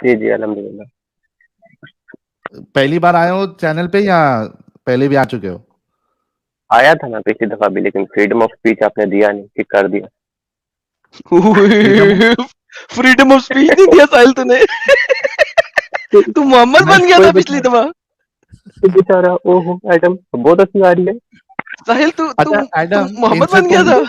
जी जी अल्हम्दुलिल्लाह। पहली बार आए हो चैनल पे या पहले भी आ चुके हो? आया था ना पिछली दफा भी, लेकिन फ्रीडम ऑफ स्पीच आपने दिया नहीं, किक कर दिया। फ्रीडम फ्रीडम ऑफ स्पीच नहीं दिया साहिल तूने। तू मोहम्मद बन गया था पिछली दफा। बेचारा ओहो एडम बहुत अच्छी आ रही है। साहिल तू तू अच्छा एडम, मोहम्मद इनसे बन गया तुम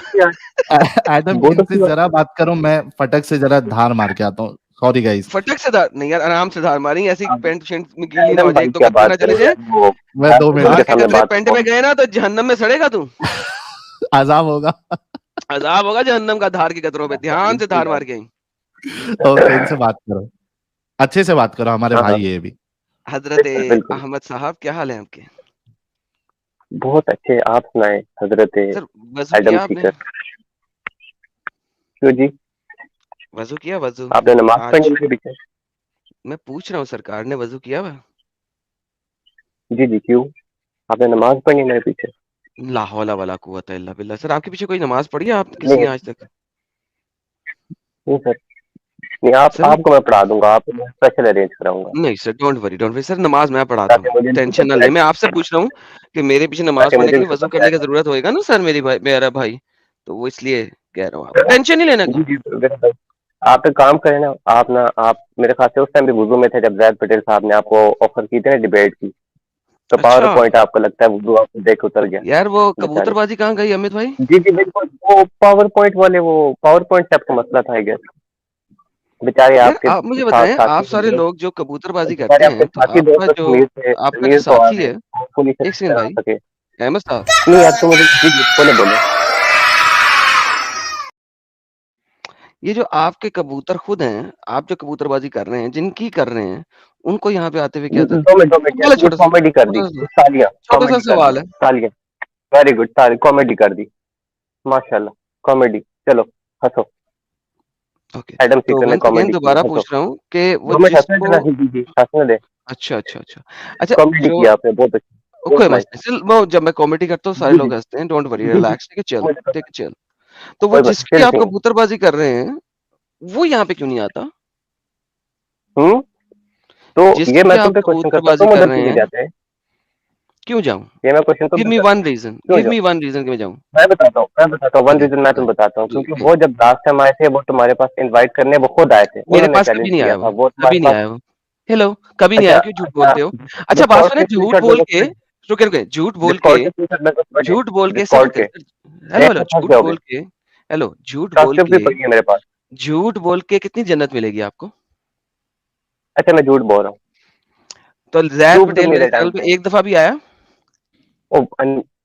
था। एडम बहुत इनसे अच्छी बात। जरा बात करो, मैं फटक से जरा धार मार के आता हूँ। सॉरी गाइस, फटक से धार नहीं यार, आराम से धार मारी, ऐसी पेंट शेंट में गीली ना हो एडम जाए, भाई एक तो क्या कतरे बात ना कर चले रहे जाए। हैं वो, मैं 2 मिनट आग के के सामने कतरे बात पेंट में गए ना तो जहन्नम में सड़ेगा तू। आजाब होगा। अजाब होगा जहन्नम का धार के कतरों पे, ध्यान से धार मार के आई। ओके, इनसे बात करो, अच्छे से बात करो, हमारे हाँ हाँ भाई ये भी। हजरत बिल्कुल बिल्कुल। अहमद साहब क्या हाल है आपके? बहुत अच्छे, आप सुनाए हजरत सर वजू एडम किया आपने? सीकर। क्यों जी, वजू किया वजू? आपने नमाज पढ़नी आज मेरे पीछे? मैं पूछ रहा हूँ, सरकार ने वजू किया हुआ? जी जी क्यों, आपने नमाज पढ़नी मेरे पीछे? ला हौला वला कुव्वता इल्ला बिल्लाह। सर आपके पीछे कोई नमाज पढ़ी है आप किसी नहीं ने आज तक? नहीं सर, नहीं सर मैं आपको मैं पढ़ा दूंगा, आपको मैं स्पेशल अरेंज कराऊंगा। नहीं सर, डोंट वरी सर, नमाज मैं पढ़ाता ताकि हूँ, मुझे टेंशन ना ले। मैं आपसे पूछ रहा हूँ कि मेरे पीछे नमाज ताकि पढ़ने मुझे के भी लिए वजू समझ करने आए। की जरूरत होएगा ना सर, मेरा भाई, तो वो इसलिए कह रहा हूँ, आपको टेंशन नहीं लेने जी का। जी मेरे भाई, आप एक काम करें ना, आप मेरे ख्याल से उस टाइम भी वुजू में थे जब जैद पटेल साहब ने आपको ऑफर की थी ना डिबेट की, तो पावर अच्छा पॉइंट आपको लगता है वुजू आपको देख उतर गया यार, वो बेचारे। कबूतरबाजी कहाँ गई अमित भाई? जी जी बिल्कुल, वो पावर पॉइंट वाले, वो पावर पॉइंट से आपका मसला था आई गेस। बेचारे यार आपके आप मुझे साथ बताएं, साथी आप सारे दोस्त, लोग जो कबूतरबाजी बेचारे करते आपके हैं, तो साथी दोस्त कश्मीर से, आपका जो कश्मीर तो आ साथी गए, है, वो पुलिस से एक सेकंड करा भाई, सके। अहमद साहब, नहीं यार, तो मुझे जी जी बोले बोले। ये जो आपके कबूतर खुद हैं, आप जो कबूतरबाजी कर रहे हैं, जिनकी कर रहे हैं, उनको यहाँ पे आते हुए क्या दो मिनट यार, चलो ये छोटा सा कॉमेडी कर दी, तालियां, छोटा सा कॉमेडी कर दी, सवाल है। तालियां, वेरी गुड, ताली कॉमेडी कर दी, माशाल्लाह, कॉमेडी, चलो हंसो, ओके, एडम तो सीकर ने वंस अगेन कॉमेडी की, दोबारा हंसो। पूछ रहा हूँ कि वो 2 मिनट हंसने जिसको, देना, जी जी जी हंसने दे। अच्छा अच्छा अच्छा अच्छा, कॉमेडी जो किया आपने बहुत अच्छी, कोई बहुत नाइस। मसला नहीं, वो जब मैं कॉमेडी करता हूँ सारे जी जी लोग हंसते हैं, डोंट वरी, जी जी, रिलैक्स, मुझे पता टेक है, चिल। तो वो कोई बात जिसकी चिल आप थी। कबूतरबाजी कर रहे हैं, वो यहाँ पे क्यों नहीं आता? हम्म, तो ये जिसकी मैं तुम आप पे क्वेश्चन करता हूँ, कबूतरबाजी तुम कर उधर रहे क्यों नहीं हैं, जाते? क्यों जाऊं? ये मैं क्वेश्चन तुम गिव पे मी करता वन हूँ, रीजन, क्यों गिव जाओ? मी वन रीजन कि मैं जाऊं। मैं बताता हूँ वन बताइए रीजन मैं बताइए, तुम्हें बताता हूँ, जी क्योंकि जी। वो जब लास्ट टाइम आए थे वो तुम्हारे पास इनवाइट करने वो खुद आए थे, मेरे उन्होंने पास चैलेंज कभी नहीं किया आया था, वो, वो तुम्हारे कभी नहीं पास। आया वो। हेलो, कभी नहीं अच्छा आया, क्यों झूठ बोलते हो? अच्छा बात डिस्कॉर्ड सुने, के स्क्रीनशॉट मेरे को, रुके रुके, डिस्कॉर्ड के स्क्रीनशॉट मेरे को पड़े, झूठ बोल के सर डिस्कॉर्ड रुके के, सर, हेलो नहीं हेलो, तो फंस जाओगे, झूठ बोल ट्रांसक्रिप्ट भी के, पड़ी है मेरे पास। झूठ बोल के कितनी जन्नत मिलेगी आपको? अच्छा मैं झूठ बोल रहा हूँ, तो जैद प्रूफ टू पटेल मी मेरे दैट आई एम चैनल पे राइट। एक दफा भी आया? ओ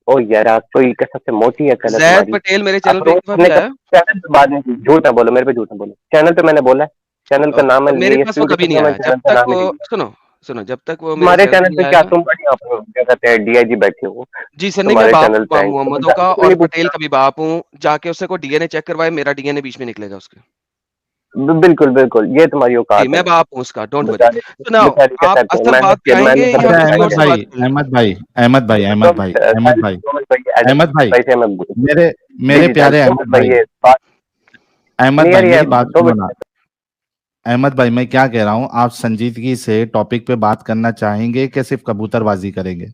ओ यार, आप तो ये सबसे मोटी अकल है जैद तुम्हारी। पटेल मेरे चैनल पे एक अप्रोच दफा भी करने का आया? चैनल पे बाद में झूठ ना बोलो, मेरे पे झूठ ना बोलो, चैनल पे मैंने बोला है, चैनल का ओके, नाम तो है मेरे ये पास वो कभी ब्यूटीफुल नहीं वुमन, आया, जब चैनल का तक नाम है वो, नहीं। सुनो सुनो, जब तक वो मेरे तुम्हारे चैनल पे चैनल नहीं पे क्या आएगा। तुम बड़ी आप क्या कहते हैं डीआईजी बैठे हो, जी सर, नहीं, मैं तुम्हारे बाप चैनल पे आएंगे तो मोहम्मदों का कोई और नहीं पटेल पूछता। का भी बाप हूँ, जाके उससे को डीएनए चेक करवाए, मेरा डीएनए बीच में निकलेगा उसके। बिल्कुल बिल्कुल, ये तुम्हारी जी, औकात है मैं वैसे, बाप हूँ उसका, डोंट वरी। बेचारी, तो नाउ बेचारी के आप साथ असल मेहनत बात पे के आएंगे मेहनत या अच्छा हम किसी और अहमद से बात भाई, कर लें? अहमद भाई, अहमद भाई, भाई से मैं मेरे जी मेरे जी प्यारे तो अहमद भाई भाई, ये बात अहमद नहीं यार, भाई ये मेरी बात दो सुनो ना। मिनट। अहमद भाई, मैं क्या कह रहा हूँ, आप संजीदगी से टॉपिक पे बात करना चाहेंगे कि सिर्फ कबूतरबाजी करेंगे?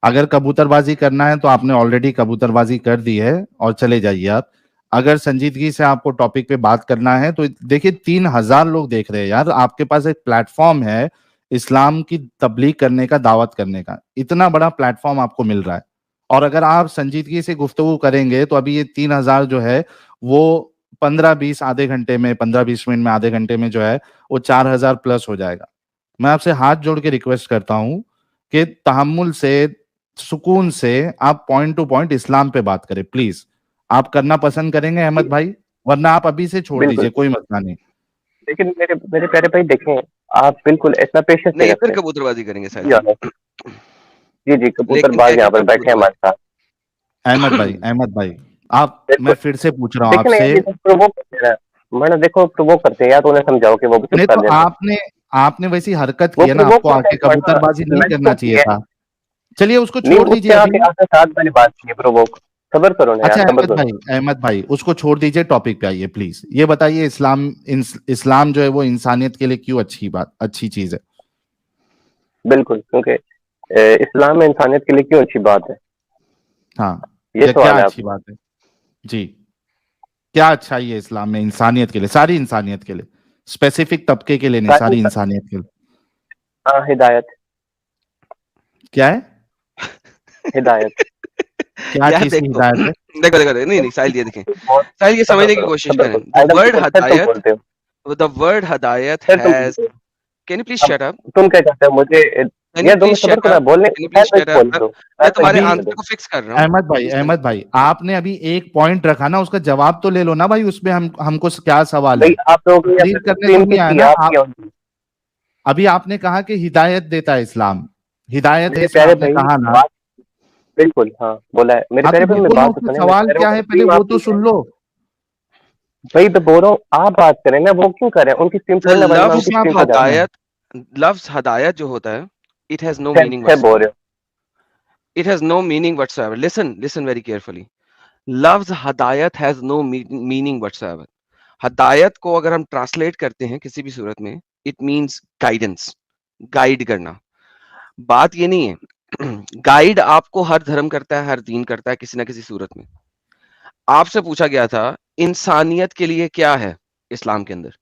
अगर कबूतरबाजी करना है तो आपने ऑलरेडी कबूतरबाजी कर दी है और चले जाइए आप। अगर संजीदगी से आपको टॉपिक पे बात करना है तो देखिए 3,000 लोग देख रहे हैं यार, आपके पास एक प्लेटफॉर्म है इस्लाम की तबलीग करने का, दावत करने का, इतना बड़ा प्लेटफॉर्म आपको मिल रहा है। और अगर आप संजीदगी से गुफ्तगू करेंगे तो अभी ये 3,000 जो है वो 15-20 आधे घंटे में, 15-20 मिनट में, आधे घंटे में जो है वो 4,000 प्लस हो जाएगा। मैं आपसे हाथ जोड़ के रिक्वेस्ट करता हूं कि तहम्मुल से, सुकून से आप पॉइंट टू पॉइंट इस्लाम पे बात करें प्लीज। आप करना पसंद करेंगे अहमद भाई? वरना आप अभी से छोड़ बिल्कुल, दीजिए, कोई मसला नहीं। लेकिन मेरे मेरे प्यारे भाई देखें, आप बिल्कुल इतना पेशेंस नहीं नहीं, फिर रखते। कबूतरबाजी करेंगे जी साहिल honest, साहब, जी जी लेकिन कबूतरबाज यहाँ कैसे पर बैठे हैं कबूतरबाजी? हमारे साथ। अहमद भाई, आप, मैं बिल्कुल, फिर से पूछ रहा हूँ देखे ना आपसे। यार, ये तो प्रोवोक करते हैं, मैंने देखो प्रोवोक करते हैं, या तो उन्हें समझाओ कि वो भी चुप नहीं कर तो लें, तो आपने आपने वैसी हरकत वो की है ना, प्रोवोक आपको करते आके हैं थोड़ा, कबूतरबाजी नहीं मैंने करना तो की चाहिए है, था। चलिए उसको नहीं छोड़ दीजिए उससे अभी। आके आपके साथ मैंने बात की है प्रोवोक, सब्र करो ना अच्छा यार, सब्र करो। अहमद भाई उसको छोड़ दीजिए, टॉपिक पे आइए प्लीज। ये बताइए इस्लाम जो है वो इंसानियत के लिए क्यों अच्छी चीज है? बिल्कुल, क्योंकि इस्लाम में इंसानियत के लिए क्यों अच्छी बात है, हाँ, ये क्या सवाल है अच्छी आपका। बात है जी? क्या अच्छाई है इस्लाम में इंसानियत के लिए, सारी इंसानियत के लिए, स्पेसिफिक तबके के लिए नहीं, सारी सारी इंसानियत के लिए? हाँ, हिदायत। क्या है? हिदायत। क्या यार चीज की देखो हिदायत है? देखो नहीं साहिल, ये देखें, बहुत साहिल ये सब्र समझने की करो, कोशिश सब्र करें। करो। एडम फिर तुम बोलते हो, द वर्ड हदायत फिर तुम हैज, बोलते हो। कैन यू प्लीज अब शट अप? तुम क्या कहते हो मुझे, कैन यू यार 2 प्लीज मिनट सब्र शट करो, अप? मैं बोलने कैन यू प्लीज शायद मैं शट अप? बोलने दो, मैं शायद मैं तुम्हारे अभी बोलने आंसर दो। को फिक्स कर रहा हूँ, प्लीज कर। अहमद भाई एक पॉइंट रखा ना, उसका जवाब तो ले लो ना भाई। उसमें हमको क्या सवाल है? भाई आप लोगों की तकरीर करने तो टीम नहीं आया किसकी ना है, आप। आपकी उनकी? अभी आपने कहा कि हिदायत देता है इस्लाम, हिदायत है मेरे इसमें, प्यारे आपने भाई कहा ना। बात, बिल्कुल हाँ, बोला है। मेरे हाँ तो प्यारे भाई ये मैं बोलो, बात तो उसमें सुने, मेरे सवाल प्यारे क्या भाई है पहले टीम वो तो आपकी है। सुन लो। भाई तो बोल रहा हूँ, आप बात करें ना, वो क्यों कर रहे हैं? उनकी टीम द थोड़ी ना, मैं लफ्ज उनकी टीम पे जाता हूँ। मैं हदायत, लफ्ज हदायत जो होता है, इट हैज नो मीनिंग से बोल रहे whatsoever. It has no meaning whatsoever. Listen very carefully. लफ्ज हदायत हैज नो मीनिंग whatsoever. हदायत को अगर हम ट्रांसलेट करते हैं किसी भी सूरत में, इट मीन्स गाइडेंस, गाइड करना। बात ये नहीं है गाइड आपको हर धर्म करता है, हर दीन करता है किसी ना किसी सूरत में। आपसे पूछा गया था इंसानियत के लिए क्या है, इस्लाम के अंदर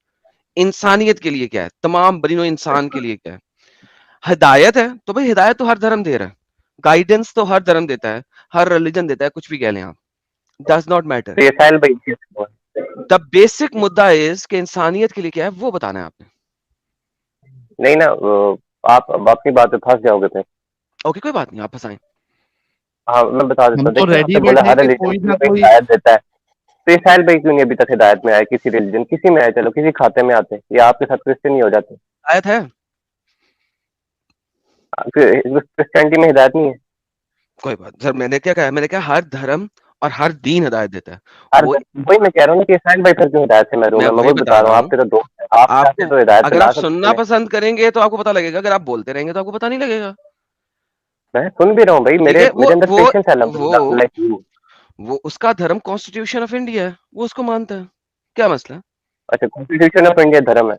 इंसानियत के लिए क्या है, तमाम बनीनो इंसान के लिए क्या है? हिदायत है, तो भाई हिदायत तो हर धर्म दे रहा है, गाइडेंस तो हर धर्म देता है, हर रिलीजन देता है, कुछ भी कह लें आप, डज नॉट मैटर। तो ये साहिल भाई इसी से बोल। द बेसिक मुद्दा इज कि इंसानियत के लिए क्या है वो बताना है आपने। नहीं ना, आप अब अपनी बात पे फंस जाओगे फिर। ओके कोई बात नहीं, आप फंसाएं। हाँ मैं बता देता हम हूँ, तो देखिए रेडी आपने बोला बैठे हैं हर कि रिलीजन कोई की ना कोई कोई। हिदायत देता है, तो ये साहिल भाई क्यों नहीं अभी तक हिदायत में आए? किसी रिलीजन किसी में आए, चलो किसी खाते में आते, या आपके साथ क्रिश्चियन ही हो जाते? आयत है, क्रिश्चियनिटी में हिदायत नहीं है? कोई बात सर, मैंने क्या कहा, मैंने कहा हर धर्म और हर दीन हिदायत देता है। हर वो वही मैं कह रहा हूँ ना कि साहिल भाई फिर क्यों हिदायत से महरूम मैं है, मैं वही वही बता बता रहा रहा हूँ, हूँ आपके तो दोस्त है, आप चाहते आपको। तो हिदायत अगर दिला आप सकते सुनना हैं। पसंद करेंगे तो आपको पता लगेगा, अगर आप बोलते रहेंगे तो आपको पता नहीं लगेगा। मैं सुन भी रहा हूँ भाई, ठीक मेरे है, मेरे अंदर पेशेंस है, वो लाइक यू। वो उसका धर्म कॉन्स्टिट्यूशन ऑफ इंडिया है, वो उसको मानता है, क्या मसला है? अच्छा, कॉन्स्टिट्यूशन ऑफ इंडिया धर्म है?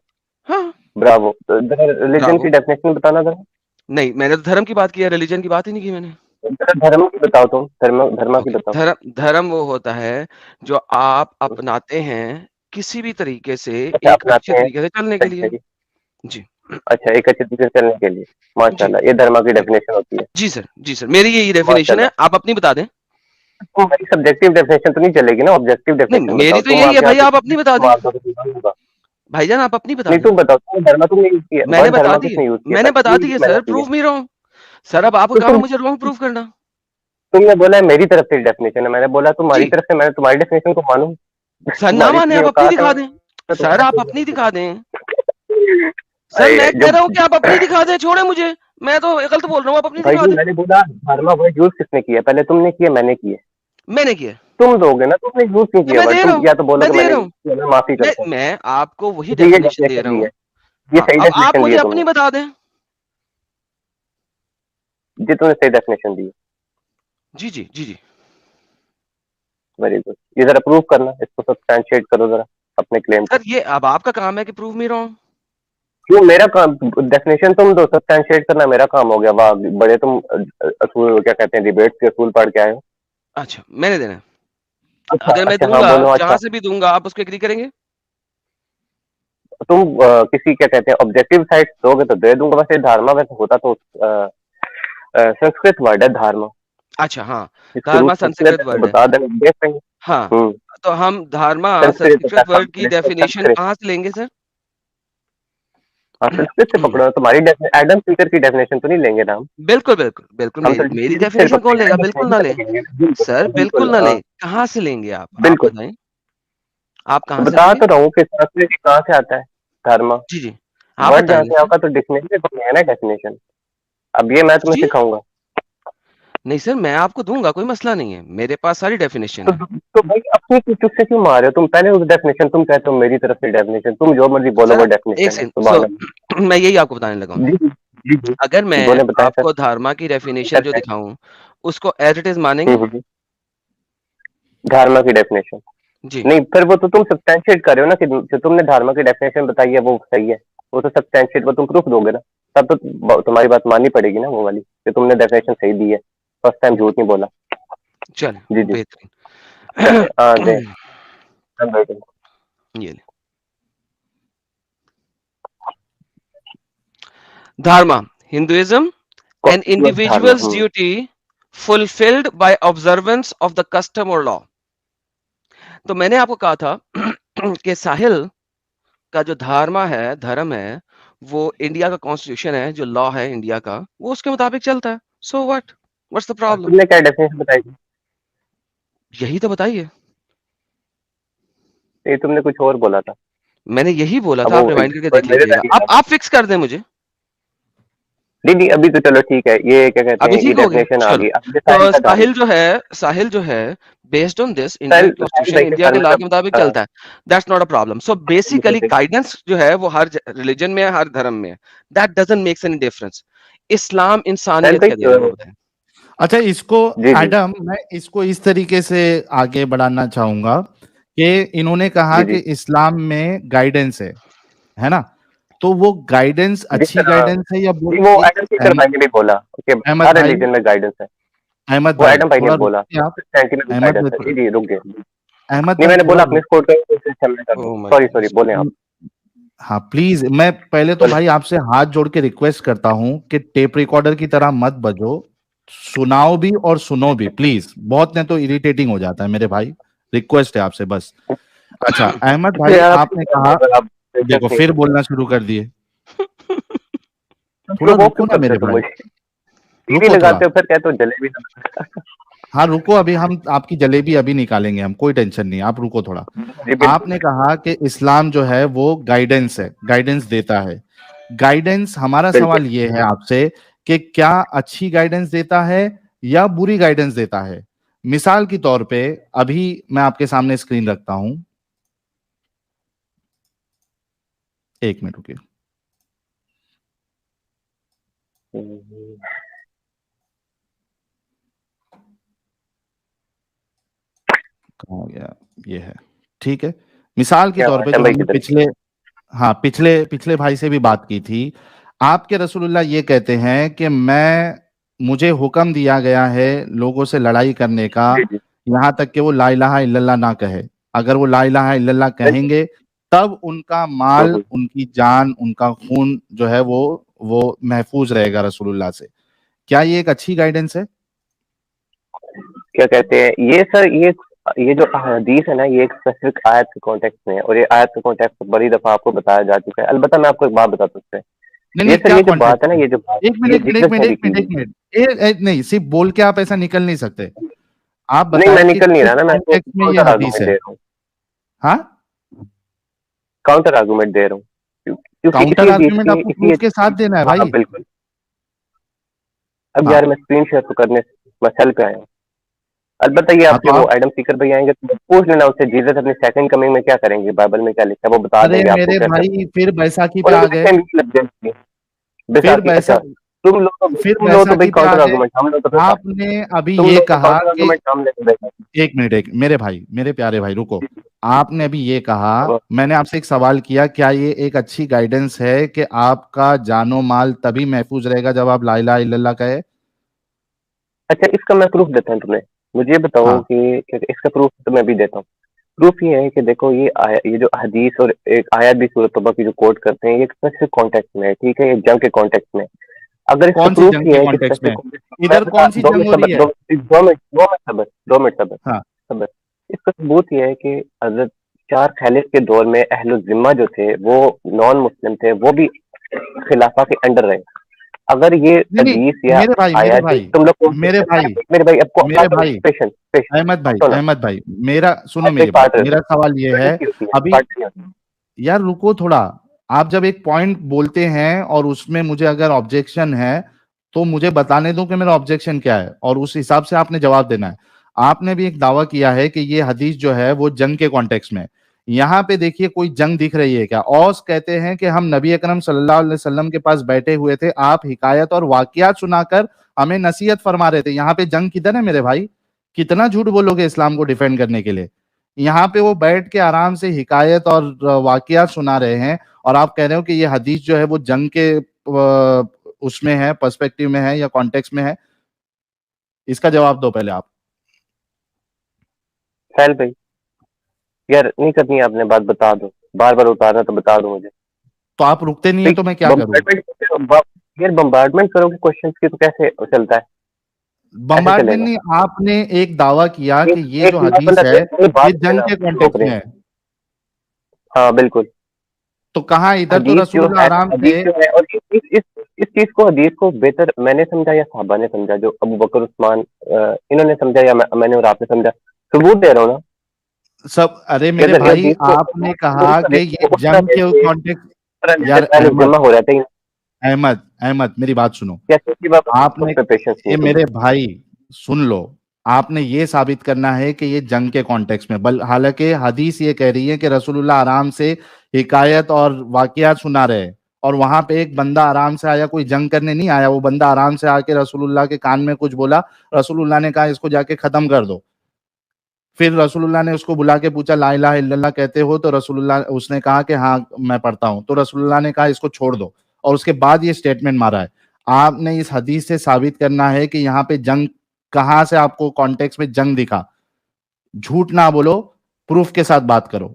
हाँ, ब्रावो। तो रिलीजन की ब्रावो। डेफिनेशन बताना जरा। नहीं, मैंने तो धर्म की बात की है, रिलीजन की बात ही नहीं की मैंने। जरा धर्म की बताओ, तुम धर्म की ओके, बताओ। धर्म वो होता है जो आप अपनाते हैं किसी भी तरीके से, अच्छा एक अच्छे अपनाते हैं, तरीके से चलने के लिए। अच्छा जी। जी, अच्छा, एक अच्छे तरीके से चलने के लिए, जी, माशाल्लाह, ये धर्म की जी, डेफिनेशन होती है। जी सर, मेरी यही डेफिनेशन है, माशाल्लाह। आप अपनी बता दें। तो भाई सब्जेक्टिव डेफिनेशन तो नहीं चलेगी ना, ऑब्जेक्टिव नहीं, डेफिनेशन बताओ। मेरी तो तुम यही है आप यहाँ भाई, पे आप अपनी बता दें। मार दो तो नहीं होगा। भाईजान आप अपनी बता नहीं दें। तुम बताओ, तुमने यूज किया मैंने वर्ड, बता धर्मा दी है, किसने यूज किया था? मैंने बता दी है मैंने सर, की है। Prove me wrong. सर अब आपका तो काम है मुझे रॉन्ग प्रूव करना। तुमने बोला है मेरी तरफ से डेफिनेशन है, मैंने बोला तुम्हारी जी, तरफ से, मैंने तुम्हारी डेफिनेशन को मानूं? सर ना तुम्हारी माने इतनी आप अपनी औकात है, दिखा दें। मैं सर आप तुम्हारे अपनी दिखा दें। सर अरे मैं कह जब रहा हूँ कि आप अपनी दिखा दें, छोड़े मुझे, मैं तो गलत बोल रहा हूँ, आप अपनी भाई दिखा जी दें। मैंने बोला धर्मा वर्ड यूज किसने किया? पहले तुमने किया, मैंने किया? मैंने किया, तुम दोगे ना, तुमने यूज नहीं तो किया मैं वर्ड, दे रहा तुम हूँ, या तो बोलो मैं कि दे मैंने रहा यूज हूँ। किया, मैं माफी करता हूँ। मैं आपको वही मुझे ये डेफिनेशन दे डेफिनेशन रहा दी है, हूँ। ये हाँ, सही अब आप डेफिनेशन दी मुझे है अपनी तुमने, बता दें। जी तुमने सही डेफिनेशन दी है। जी। वेरी गुड, ये जरा प्रूव करना, इसको सब्सटैंशिएट करो जरा अपने क्लेम को। सर ये अब आपका काम है कि प्रूव मी रॉन्ग। क्यों मेरा काम? डेफिनेशन तुम दो, सब्सटैंशिएट करना मेरा काम हो गया। वाह, बड़े तुम असूल क्या कहते हैं, डिबेट के असूल पढ़ के आए हो। अच्छा, मैंने देना है। अच्छा अगर मैं अच्छा, हाँ दूंगा, बोलो। जहां अच्छा, से भी दूंगा, आप उसको एग्री करेंगे? तुम किसी क्या कहते हैं ऑब्जेक्टिव साइड दोगे तो दे दूंगा। वैसे धारमा वैसे होता तो संस्कृत वर्ड है धारमा, अच्छा, हाँ, इसके रूट धर्मा संस्कृत संस्कृत है तो वर्ड है। बता देंगे, देख लेंगे। हाँ, हम्म। तो हम धर्मा संस्कृत होता संस्कृत है, वर्ड की डेफिनेशन संस्कृत। कहाँ से लेंगे सर? हाँ संस्कृत से पकड़ो, तुम्हारी एडम स्पीकर की डेफिनेशन तो नहीं लेंगे ना हम? बिल्कुल हम तो मेरी डिक्शनरी से डेफिनेशन कौन लेगा? बिल्कुल ना डिक्शनरी से ले। लगेंगे। बिल्कुल सर बिल्कुल बिल्कुल ना ले, कहाँ से लेंगे आप बिल्कुल। बताएं, आप तो कहाँ से बता लेंगे? तो रहा हूँ कि संस्कृत कहाँ से आता है धर्मा। जी, आप वर्ड जहाँ बताएंगे से सर। होगा तो डिक्शनरी से है ना डेफिनेशन। अब ये मैं तुम्हें जी, सिखाऊंगा। नहीं सर, मैं आपको दूंगा, कोई मसला नहीं है, मेरे पास सारी डेफिनेशन है। तो भाई अपनी चुप से क्यों मार रहे हो? तुम पहले उस डेफिनेशन, तुम कहते हो मेरी तरफ से डेफिनेशन, तुम जो मर्जी बोलो सर वो अब एक डेफिनेशन है, सेकंड, सुभान अल्लाह। मैं यही आपको बताने लगा हूँ। जी जी जी जी। अगर मैं बोले, बताएं सर। आपको धर्मा की डेफिनेशन जो सर है। दिखाऊं, उसको एज इट इज मानेंगे? हम्म। धर्म की डेफिनेशन जी नहीं, फिर वो तो तुम सब्सटेंशिएट कर रहे हो ना कि जो तुमने धर्म की डेफिनेशन बताई है वो सही है, वो तो सब्सटेंशिएट, वो तुम प्रूफ दोगे ना, तब तो तुम्हारी बात माननी पड़ेगी ना वो वाली कि तुमने डेफिनेशन सही दी है, फर्स्ट टाइम झूठ नहीं बोला। चल जी जी बेहतरीन। हाँ दे I'm waiting. ये ले dharma, Hinduism, an धर्म individual's duty fulfilled by observance of the custom or law। तो मैंने आपको कहा था कि साहिल का जो धर्म है वो इंडिया का कॉन्स्टिट्यूशन है, जो लॉ है इंडिया का वो उसके मुताबिक चलता है। So what's the problem? तुमने क्या डेफिनेशन बताई थी? यही तो बताइए। ये तुमने कुछ और बोला था। मैंने यही बोला अब था, आप वो रिवाइंड करके देख मेरे लीजिएगा। आप फिक्स कर दें मुझे। नहीं नहीं अभी तो चलो ठीक है, ये क्या कहते अभी हैं, ये ठीक हो गया, डेफिनेशन आ चलो। गई। अब ये तो का धर्म, साहिल जो है based on this Indian Sahil constitution, भाई के इंडिया के धर्म लॉ का के मुताबिक हाँ, चलता है। That's not a problem. So basically मुझे गाइडेंस जो है वो हर रिलीजन में है, हर धर्म में है। That doesn't makes any difference. Islam Sahil इंसानियत भाई क्या दे रहा है वो बताएं। अच्छा, इसको जी जी एडम, मैं इसको इस तरीके से आगे बढ़ाना चाहूंगा कि इन्होंने कहा जी कि जी इस्लाम में गाइडेंस है ना? तो वो गाइडेंस जी अच्छी सर गाइडेंस है या जी, वो एक एडम सीकर भाई ने भी बोला कि अहमद हर भाई, रिलीजन में गाइडेंस है। अहमद वो भाई एडम भाई ने थोड़ा बोला रुकिए आप। क्रिश्चियनिटी में भी अहमद गाइडेंस भाई है। जी थोड़ा जी रुक गए। अहमद नहीं भाई मैंने थोड़ा बोला अपने रुक। स्कोर का सिस्टम में कर दो। Oh my sorry sorry goodness. बोले आप हाँ प्लीज, मैं पहले तो बोले। भाई आपसे हाथ जोड़ के रिक्वेस्ट करता हूँ कि टेप रिकॉर्डर की तरह मत बजो, सुनाओ भी और सुनो भी प्लीज। बहुत नहीं तो इरिटेटिंग हो जाता है मेरे भाई, रिक्वेस्ट है आपसे बस। अच्छा अहमद तो भाई, यार आपने कहा, अगर आप पेशेंस देखो नहीं फिर बोलना शुरू कर दिए। तो थोड़ा वो रुको क्यों ना करते मेरे हो तुम भाई, मुझे? टीवी रुको थोड़ा। लगाते हो फिर कहते हो जलेबी ना। हाँ रुको, अभी हम आपकी जलेबी अभी निकालेंगे हम, कोई टेंशन नहीं, आप रुको थोड़ा। जी बिल्कुल। आपने कहा कि इस्लाम जो है वो गाइडेंस है, गाइडेंस देता है। गाइडेंस, हमारा बिल्कुल सवाल ये है आपसे कि क्या अच्छी गाइडेंस देता है या बुरी गाइडेंस देता है? मिसाल के तौर पे अभी मैं आपके सामने स्क्रीन रखता हूं, एक मिनट रुकिए। कहाँ गया? ये है, ठीक है। मिसाल के क्या तौर पे आटम जो भाई हमने किधर? पिछले, हाँ पिछले पिछले भाई से भी बात की थी। आपके रसूलुल्लाह ये कहते हैं कि मुझे हुक्म दिया गया है लोगों से लड़ाई करने का, जी जी यहाँ तक कि वो ला इलाहा इल्लल्लाह ना कहे। अगर वो ला इलाहा इल्लल्लाह बिल्कुल। कहेंगे तब उनका माल, उनकी जान, उनका खून जो है वो महफूज रहेगा रसूलुल्लाह से। क्या ये एक अच्छी गाइडेंस है? क्या कहते हैं ये सर, ये जो हदीस है ना, ये एक स्पेसिफिक आयत के कॉन्टेक्स्ट में है, और ये आयत का कॉन्टेक्स्ट बड़ी दफा आपको बताया जा चुका है। अलबत्ता मैं आपको एक बात बताता हूँ नहीं उससे, ये नहीं, सर क्या ये जो बात है कॉन्टेक्स्ट ना, है? ये जो बात एक मिनट ये एक मिनट एक जीसस मिनट ने एक लिखी मिनट हुई एक मिनट, नहीं सिर्फ बोल के आप ऐसा निकल नहीं सकते। आप है। नहीं मैं बताएं कि निकल नहीं किस रहा ना, मैं आपको कॉन्टेक्स्ट में ये काउंटर हदीस आर्गूमेंट है। दे रहा हूँ। हाँ, काउंटर आर्गूमेंट दे रहा हूँ क्योंकि काउंटर इसी आर्ग्यूमेंट आपको प्रूफ के साथ देना है हाँ भाई। बिल्कुल। अब हाँ यार मैं स्क्रीन शेयर तो करने मसल पे आया हूँ। अलबत्ता ये हाँ, तो आपके वो आप, एडम सीकर भाई आएंगे तो पूछ लेना उससे, जीसस अपने सेकंड कमिंग में क्या करेंगे, बाइबल में क्या लिखा है वो बता अरे देंगे आपको मेरे क्या करना भाई है। फिर बैसाखी पे और आ उनके गए। सेम ये लग जाएंगे फिर बैसाखी। बैसा अच्छा फिर तुम लोग तो भाई बैसाखी पे आ काउंटर गए। आर्गूमेंट, हम लोग तो फिर आपने अभी तुम ये लोग तो कहा काउंटर कि, आर्गूमेंट हम लेते बैसाखी। एक मिनट, एक मेरे भाई, मेरे प्यारे भाई रुको। आपने अभी ये कहा, अब मैंने आपसे एक सवाल किया, क्या ये एक अच्छी गाइडेंस है कि आपका जानो माल तभी महफूज रहेगा जब आप ला इलाहा इल्लल्लाह कहे? अच्छा इसका मैं प्रूफ देता हूँ तुम्हें। मुझे बताओ हाँ, कि इसका प्रूफ तो मैं भी देता हूँ। प्रूफ ये है कि देखो ये जो हदीस और एक आयत भी सूरत तौबा की जो कोट करते हैं, ये एक स्पेसिफिक कॉन्टेक्स्ट में है, ठीक है, ये जंग के कॉन्टेक्स्ट में है। अगर इसका कौन सी प्रूफ जंग ये के है कि कॉन्टेक्स्ट स्पेसिफिक में? कॉन्टेक्स्ट, मैं इधर बता कौन सी दो जंग मिनट हो रही सबर, है? 2 मिनट सबर, 2 मिनट सबर हाँ, सबर। इसका सबूत ये है कि हजरत 4 खलीफ के दौर में अहलुल जिम्मा जो थे वो नॉन मुस्लिम थे, वो भी खिलाफा के अंडर रहे। अगर ये नहीं नहीं, हदीस या मेरे भाई मेरे आयत भाई तुम लोग मेरे भाई मेरे भाई आपको मेरे बात भाई पेशेंस पेशेंस सुनो अहमद भाई मेरा सुनो, बात पे मेरी बात, पार्ट रहता मेरा सवाल ये है, है। की होती है अभी पार्ट नहीं होती है। यार रुको थोड़ा। आप जब एक पॉइंट बोलते हैं और उसमें मुझे अगर ऑब्जेक्शन है तो मुझे बताने दो कि मेरा ऑब्जेक्शन क्या है, और उस हिसाब से आपने जवाब देना है। आपने भी एक दावा किया है कि ये हदीस जो है वो जंग के कॉन्टेक्स्ट में है। यहाँ पे देखिए कोई जंग दिख रही है क्या? औस कहते हैं कि हम नबी अकरम सल्लल्लाहु अलैहि वसल्लम के पास बैठे हुए थे, आप हिकायत और वाकयात सुनाकर हमें नसीहत फरमा रहे थे। यहाँ पे जंग किधर है मेरे भाई? कितना झूठ बोलोगे इस्लाम को डिफेंड करने के लिए? यहाँ पे वो बैठ के आराम से हिकायत और वाकयात सुना रहे हैं और आप कह रहे हो कि ये हदीस जो है वो जंग के उसमें है, पर्सपेक्टिव में है या कॉन्टेक्स्ट में है। इसका जवाब दो पहले आप। साहिल भाई, यार नहीं करनी है आपने बात, बता दो, बार बार उतारना तो बता दो मुझे। तो आप रुकते नहीं है तो मैं क्या करूं? यार बम्बार्डमेंट करोगे क्वेश्चंस की तो कैसे चलता है? ऐसे बम्बार्डमेंट चलेगा? नहीं, आपने एक दावा किया कि ये एक जो बात हदीस बंदा है कोई ये बात जंग करना के रोक कॉन्टेक्स्ट रहे में हैं। है। हाँ बिल्कुल। तो कहाँ इधर तो हदीस जो रसूलुल्लाह है, आराम हदीस से। जो है, और इस चीज को, हदीस को बेहतर मैंने समझा या साहबा ने समझा, जो अबू बकर उस्मान इन्होंने समझा, या मैंने और आपने समझा? सबूत दे रहा हूँ ना सब, अरे कि मेरे अगर ये भाई हदीस को आपने कहा कि ये उस जंग के कॉन्टेक्स्ट। तरह लेते यार पहले अहमद, जमा हो जाते हैं, अहमद अहमद मेरी बात सुनो। कैसे की बात आपने, पे पेशेंस नहीं ये है तुम्हें? मेरे भाई सुन लो, आपने ये साबित करना है कि ये जंग के कॉन्टेक्स्ट में, बल हालांकि हदीस ये कह रही है कि रसूलुल्लाह आराम से हिकायत और वाकयात सुना रहे हैं और वहां पे एक बंदा आराम से आया, कोई जंग करने नहीं आया, वो बंदा आराम से आके रसूलुल्लाह के कान में कुछ बोला, रसूलुल्लाह ने कहा इसको जाके खत्म कर दो। फिर रसूलुल्लाह ने उसको बुला के पूछा ला इलाहा इल्लल्लाह कहते हो? तो रसूलुल्लाह, उसने कहा कि हाँ मैं पढ़ता हूँ। तो रसूलुल्लाह ने कहा इसको छोड़ दो और उसके बाद ये स्टेटमेंट मारा है। आपने इस हदीस से साबित करना है कि यहाँ पे जंग, कहां से आपको कॉन्टेक्स्ट में जंग दिखा? झूठ ना बोलो, प्रूफ के साथ बात करो।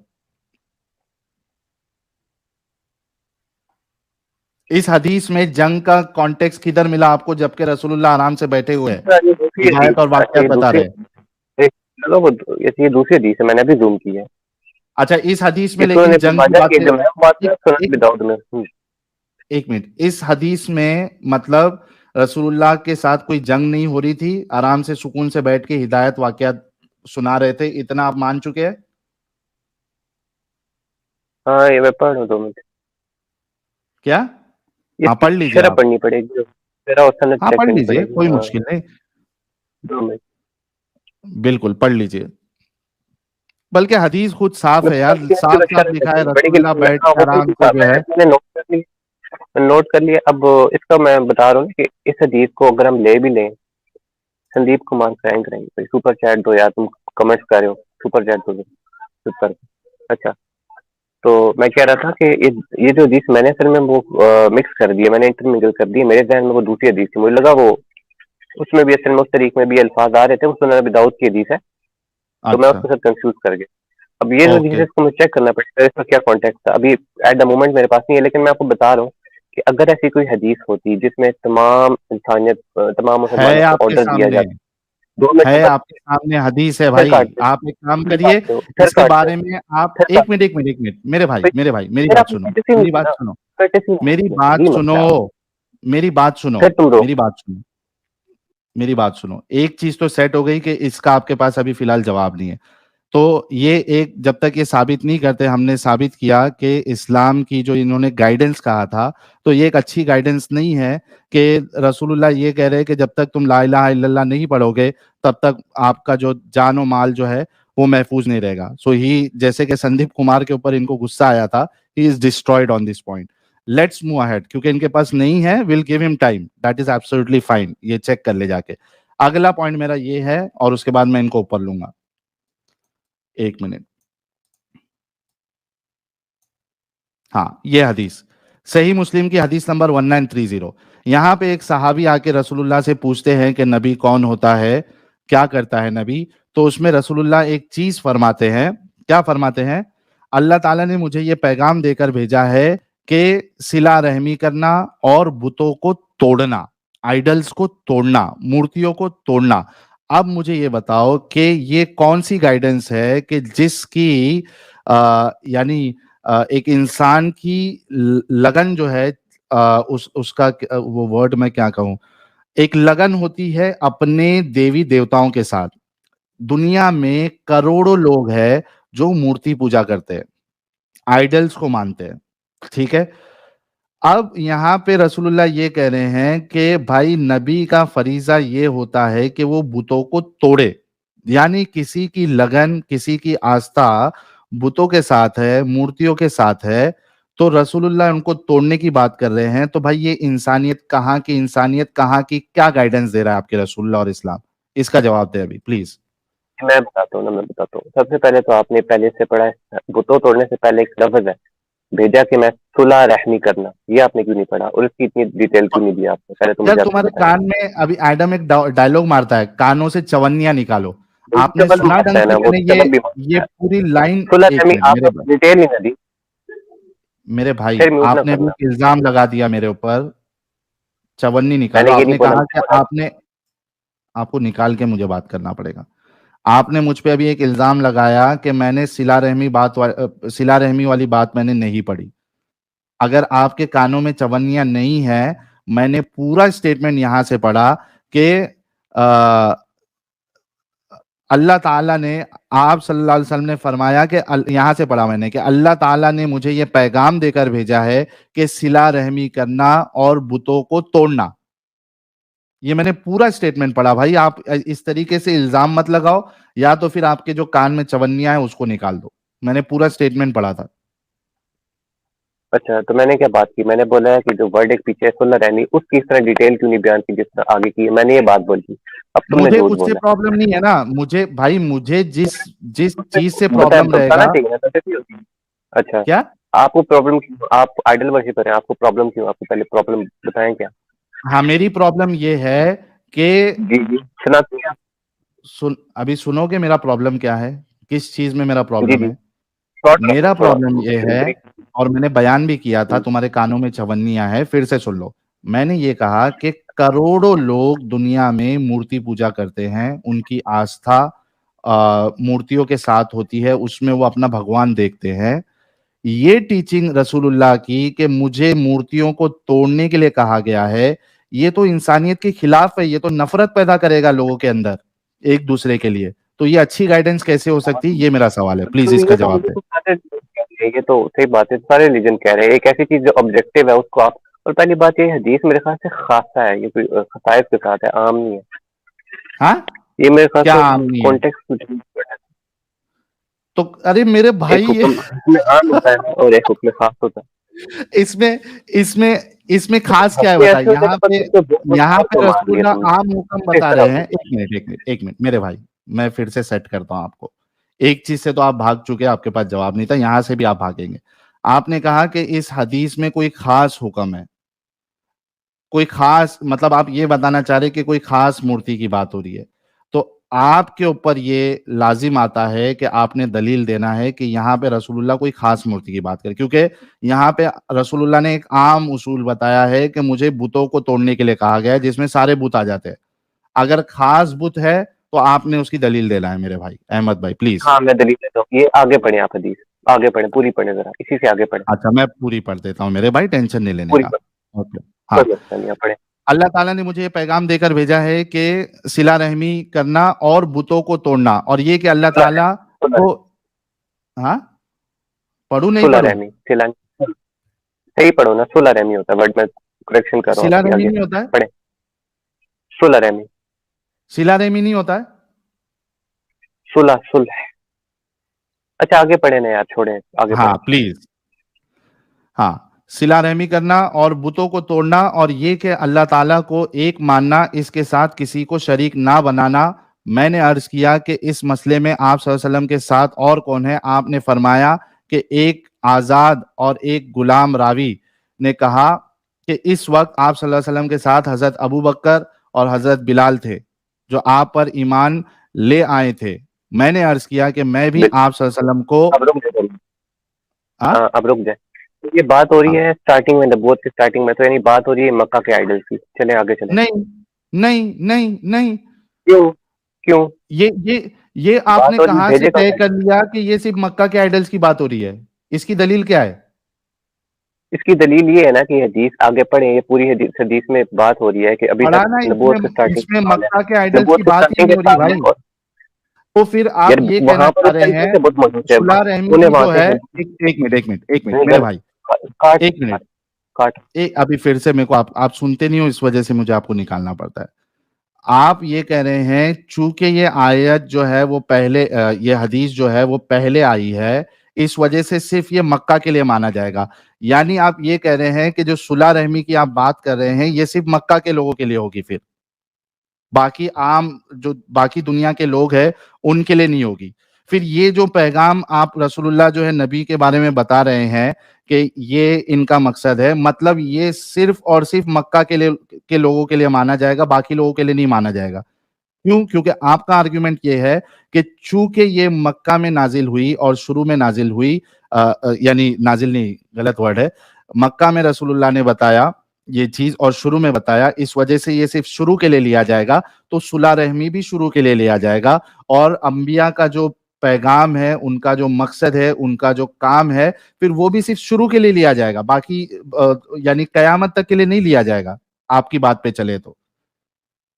इस हदीस में जंग का कॉन्टेक्स्ट किधर मिला आपको जबकि रसूलुल्लाह आराम से बैठे हुए हैं, ये दूसरी हदीस, हिदायत और अच्छा वाकयात ये बता दूसरी, रहे हैं? चलो वो ये दूसरी हदीस है, मैंने अभी जूम की है। अच्छा, इस हदीस में ये लेकिन सुनन इब्न जंग की माजा की बातें, एकदम है, वो बात एक, सुनन एक अबी दाऊद में। एक मिनट, इस हदीस में मतलब रसूलुल्लाह के साथ कोई जंग नहीं हो रही थी, आराम से सुकून से बैठ के हिदायत वाकयात सुना रहे थे, इतना आप मान चुके हैं? हाँ ये मैं पढ़ रहा हूँ 2 मिनट। क्या? ये हाँ पढ़ लीजिए शरह आप। पढ़नी पड़ेगी, मेरा और सनद हाँ चेक पढ़ करनी लीजिए, पड़ेगी। कोई हाँ मुश्किल नहीं। 2 मिनट। बिल्कुल पढ़ लीजिए, बल्कि हदीस खुद साफ मैं है समझ यार, गया कि साफ वो साफ शरह चेक लिखा है करनी पड़ेगी, रसूलुल्लाह लेकिन बैठ हाँ के वो आराम से तो जो है। मैंने नोट कर लिया, नोट कर लिया। अब इसका मैं बता रहा हूँ कि इस हदीस को अगर हम ले भी लें, संदीप कुमार फ्रैंक रहेंगे भाई, सुपर चैट दो यार, तुम कमेंट्स कर रहे हो, सुपर चैट दो सुपर। अच्छा, तो मैं कह रहा था कि ये जो हदीस मैंने असल में वो मिक्स कर दिया, मैंने इंटरमिंगल कर दिया, मेरे ध्यान में वो दूसरी हदीस थी, मुझे लगा वो उसमें भी असल में उस तरीके में भी अल्फाज आ रहे थे, वो सुनन अबी दाऊद की हदीस है, तो मैं अच्छा, उसके साथ कंफ्यूज कर गया। अब ये जो हदीस है ओके। इसको मुझे चेक करना पड़ेगा, इसका क्या कॉन्टेक्स्ट था, अभी एट द मोमेंट मेरे पास नहीं है, लेकिन मैं आपको बता रहा हूँ कि अगर ऐसी कोई हदीस होती जिसमें तमाम इंसानियत, तमाम है मुसलमानों को आपके ऑर्डर दिया सामने, जाता, 2 मिनट है बस, आपके सामने हदीस है फिर भाई। काट दो, आप एक काम फिर करिए, काट दो, फिर इसके काट दो, बारे में आप फिर काट एक मिनट, एक मिनट, एक मिनट, मेरे भाई, दो। मेरे भाई, मेरी फिर बात आपने सुनो, कर्टेसी नहीं मेरी बात किया, सुनो, कर्टेसी नहीं मेरी किया, बात ये सुनो, मसला है। मेरी बात सुनो, फिर तुम मेरी रोक। बात सुनो, मेरी बात सुनो। एक चीज तो सेट हो गई कि इसका आपके पास अभी फिलहाल जवाब नहीं है। तो ये एक, जब तक ये साबित नहीं करते, हमने साबित किया कि इस्लाम की जो इन्होंने गाइडेंस कहा था, तो ये एक अच्छी गाइडेंस नहीं है कि रसूलुल्लाह ये कह रहे हैं कि जब तक तुम ला इलाहा इल्लल्लाह नहीं पढ़ोगे तब तक आपका जो जान और माल जो है वो महफूज नहीं रहेगा। सो ही, जैसे कि संदीप कुमार के ऊपर इनको गुस्सा आया था, he is destroyed on this point. Let's move ahead, क्योंकि इनके पास नहीं है, will give him time, that is absolutely fine, ये चेक कर ले जाके। अगला पॉइंट मेरा ये है और उसके बाद मैं इनको ऊपर लूंगा। एक मिनट। हाँ, ये हदीस सही मुस्लिम की हदीस नंबर 1930। यहाँ पे एक सहाबी आके रसूलुल्लाह से पूछते हैं कि नबी कौन होता है, क्या करता है नबी? तो उसमें रसूलुल्लाह एक चीज फरमाते हैं। क्या फरमाते हैं? अल्लाह ताला ने मुझे ये पैगाम देकर भेजा है कि सिला रहमी करना और बुतों को तोड़ना, आइडल्स को तोड़ना, मूर्तियों को तोड़ना। अब मुझे ये बताओ कि ये कौन सी गाइडेंस है कि जिसकी यानी एक इंसान की लगन जो है, उसका वो वर्ड मैं क्या कहूं, एक लगन होती है अपने देवी देवताओं के साथ। दुनिया में करोड़ों लोग हैं जो मूर्ति पूजा करते हैं, आइडल्स को मानते हैं, ठीक है। अब यहाँ पे रसूलुल्लाह ये कह रहे हैं कि भाई नबी का फरीजा ये होता है कि वो बुतों को तोड़े, यानी किसी की लगन, किसी की आस्था बुतों के साथ है, मूर्तियों के साथ है, तो रसूलुल्लाह उनको तोड़ने की बात कर रहे हैं। तो भाई ये इंसानियत कहाँ की, इंसानियत कहाँ की, क्या गाइडेंस दे रहा है आपके रसूलुल्लाह और इस्लाम? इसका जवाब दे अभी प्लीज। मैं बताता हूँ ना, मैं बताता हूँ। सबसे पहले तो आपने पहले से पढ़ा है, बुतों तोड़ने से पहले एक लफ्ज है, भेजा कि मैं सुलह रहमी करना, ये आपने क्यों नहीं पढ़ा? और इसकी इतनी डिटेल क्यों नहीं दिया आपने? पहले तो यार मुझे आपसे तुम्हारे बताएं। कान में अभी एडम एक डायलॉग मारता है, कानों से चवन्नियां निकालो। वो आपने डबल सुना मारता ढंग है से? ना, वो मैंने डबल भी ये मारता है। पूरी लाइन, सुलह एक रहमी मिनट आप डिटेल ही ना दी, मेरे भाई, फिर म्यूट ना आपने भी करना। एक इल्जाम लगा दिया मेरे ऊपर। चवन्नी निकालो मैंने ये नहीं आपने बोला, कहा मैंने कि बोला आपने, आपको निकाल के मुझे बात करना पड़ेगा। आपने मुझ पे अभी एक इल्जाम लगाया कि मैंने सिला रहमी वाली बात मैंने नहीं पढ़ी। अगर आपके कानों में चवन्नियां नहीं है, मैंने पूरा स्टेटमेंट यहां से पढ़ा कि अ, अल्लाह ताला ने, आप सल्लल्लाहु अलैहि वसल्लम ने फरमाया कि यहां से पढ़ा मैंने कि अल्लाह ताला ने मुझे ये पैगाम देकर भेजा है कि सिला रहमी करना और बुतों को तोड़ना। ये मैंने पूरा स्टेटमेंट पढ़ा भाई। आप इस तरीके से इल्जाम मत लगाओ, या तो फिर आपके जो कान में चवन्नियां है उसको निकाल दो। मैंने पूरा स्टेटमेंट पढ़ा था। अच्छा, तो मैंने क्या बात की? मैंने बोला है कि जो वर्ड एक पीछे है सुलह रहमी, उसकी इस तरह डिटेल क्यों नहीं बयान की जिस तरह आगे की है? मैंने ये बात बोली, अब तुमने मुझे झूठ उससे बोला। प्रॉब्लम नहीं है ना, मुझे भाई, मुझे जिस जिस चीज से बताया, प्रॉब्लम बताना रहेगा। चाहिए ना, तब भी होती है। अच्छा, क्या? आपको प्रॉब्लम क्यों? आप आइडल वर्शिपर हैं, आपको प्रॉब्लम क्यों? आपको पहले प्रॉब्लम बताएं क्या? हाँ, मेरी प्रॉब्लम ये है कि जी जी, सुना सुनिए। अभी सुनोगे मेरा प्रॉब्लम क्या है, किस चीज में मेरा जी प्रॉब्लम जी, है। शॉर्ट में मेरा प्रॉब्लम ये है, ब्रीफ। और मैंने बयान भी किया था, तुम्हारे कानों में चवन्नियां है, फिर से सुन लो। मैंने ये कहा कि करोड़ों लोग दुनिया में मूर्ति पूजा करते हैं, उनकी आस्था मूर्तियों के साथ होती है, उसमें वो अपना भगवान देखते हैं। ये टीचिंग रसूलुल्लाह की कि मुझे मूर्तियों को तोड़ने के लिए कहा गया है, ये तो इंसानियत के खिलाफ है। ये तो नफरत पैदा करेगा लोगों के अंदर एक दूसरे के लिए। तो ये अच्छी गाइडेंस कैसे हो सकती है, ये मेरा सवाल है, प्लीज तो इसका ये तो जवाब ये दे। तो सारे religion कह रहे हैं, ये तो सही बात है, सारे रिलीजन कह रहे हैं एक ऐसी चीज जो ऑब्जेक्टिव है उसको आप। और पहली बात ये हदीस मेरे ख्याल से खासा है, ये कोई खसाइस के साथ है, आम नहीं है। हाँ, ये मेरे ख्याल क्या से आम नहीं है? कॉन्टेक्स्ट कुछ नहीं है। तो अरे मेरे भाई, एक ये हुक्म में आम होता है और एक हुक्म में खास होता है। इसमें इसमें इसमें खास क्या है हफ्ते बताइए। ऐसे होते हैं तो बंदे को बहुत यहाँ बहुत पे को मार दिया रसूलुल्लाह तुमने, आम हुक्म किस बता तरह रहे हैं। से? एक मिनट मेरे भाई, मैं फिर से सेट करता हूं आपको। एक चीज से तो आप भाग चुके, आपके पास जवाब नहीं था, यहां से भी आप भागेंगे। आपने कहा कि इस हदीस में कोई खास हुक्म है, कोई खास, मतलब आप ये बताना चाह रहे कि कोई खास मूर्ति की बात हो रही है। तो आपके ऊपर ये लाजिम आता है कि आपने दलील देना है कि यहाँ पे रसूलुल्लाह कोई खास मूर्ति की बात करे, क्योंकि यहाँ पे रसूलुल्लाह ने एक आम उसूल बताया है कि मुझे बुतों को तोड़ने के लिए कहा गया है, जिसमें सारे बुत आ जाते हैं। अगर खास बुत है तो आपने उसकी दलील देना है मेरे भाई अहमद भाई, प्लीज। हाँ, मैं दलील देता हूँ, ये आगे पढ़े आप हदीस, आगे पढ़े, पूरी पढ़े, जरा इसी से आगे पढ़े, अच्छा, मैं पूरी पढ़ देता हूँ मेरे भाई, टेंशन नहीं लेने पूरी का। पढ़े, ओके। कोई हाँ, मसला नहीं, आप पढ़े। अल्लाह ताला ने मुझे ये पैगाम देकर भेजा है कि सिला रहमी करना और बुतों को तोड़ना, और ये कि अल्लाह सुलह ताला रहमी, सुलह को, हाँ, पढ़ू नहीं सुलह पढ़ू? रहमी, सही पढ़ो ना, सुलह रहमी होता है वर्ड, मैं करेक्शन कर रहा हूँ सिला आपकी, रहमी आगे नहीं होता है? पढ़े। सुलह रहमी, सिला रहमी नहीं होता है? सुलह सुलह। अच्छा, आगे पढ़े ना यार, छोड़े, आगे हाँ पढ़े। प्लीज। हाँ, सिला रहमी करना और बुतों को तोड़ना, और ये कि अल्लाह ताला को एक मानना, इसके साथ किसी को शरीक ना बनाना। मैंने अर्ज किया कि इस मसले में आप सल्लल्लाहु अलैहि वसल्लम के साथ और कौन है? आपने फरमाया कि एक आजाद और एक गुलाम रावी ने कहा कि इस वक्त आप सल्लल्लाहु अलैहि वसल्लम के साथ हजरत अबू बकर और हजरत बिलाल थे, जो आप पर ईमान ले आए थे। मैंने अर्ज किया कि मैं भी बिल्कुल। आप सल्लल्लाहु अलैहि वसल्लम को, अब रुक जाए जरा। हाँ, हाँ, अब रुक जाए। तो ये बात हो रही हाँ, है स्टार्टिंग में, नबूवत की स्टार्टिंग में, तो यानी बात हो रही है मक्का के आइडल्स की। चले आगे चले। नहीं नहीं नहीं नहीं, क्यों? क्यों? ये आपने बात हो रही है कहां से भेजे तय कब? कर लिया कि ये सिर्फ मक्का के आइडल्स की बात हो रही है? इसकी दलील क्या है? इसकी दलील ये है ना कि हदीस आगे पढ़े, ये पूरी हदीस हदीस में बात हो रही है कि अभी तक पढ़ाना, इसमें नबूवत के स्टार्टिंग इसमें का हाल है। मक्का के आइडल्स की नबूवत के बात ही स्टार्टिंग नहीं के हो रही साल है, भाई। और तो फिर आप यार ये कहना वहां पर चाह उस रहे टाइम हैं, कैसे बुत मौजूद थे? सुलह रहमी उन्हें की वहां जो से है, एक मिनट नहीं, मेरे भाई, काट एक मिनट, काट काट। अभी फिर से मेरे को, आप सुनते नहीं हो, इस वजह से मुझे आपको निकालना पड़ता है। आप ये कह रहे हैं चूंकि ये आयत जो है वो पहले, ये हदीस जो है वो पहले आई है, इस वजह से सिर्फ ये मक्का के लिए माना जाएगा। यानी आप ये कह रहे हैं कि जो सुलह रहमी की आप बात कर रहे हैं, ये सिर्फ मक्का के लोगों के लिए होगी फिर? बाकी आम जो बाकी दुनिया के लोग हैं उनके लिए नहीं होगी। फिर ये जो पैगाम आप रसूलुल्लाह जो है नबी के बारे में बता रहे हैं कि ये इनका मकसद है, मतलब ये सिर्फ और सिर्फ मक्का के लोगों के लिए माना जाएगा, बाकी लोगों के लिए नहीं माना जाएगा। क्यों? क्योंकि आपका आर्गुमेंट ये है कि चूंकि ये मक्का में नाजिल हुई और शुरू में नाजिल हुई, यानी नाजिल नहीं, गलत वर्ड है, मक्का में रसूलुल्लाह ने बताया ये चीज और शुरू में बताया, इस वजह से ये सिर्फ शुरू के लिए लिया जाएगा। तो सुलह रहमी भी शुरू के लिए लिया जाएगा, और अंबिया का जो पैगाम है, उनका जो मकसद है, उनका जो काम है, फिर वो भी सिर्फ शुरू के लिए लिया जाएगा, बाकी यानी कयामत तक के लिए नहीं लिया जाएगा, आपकी बात पे चले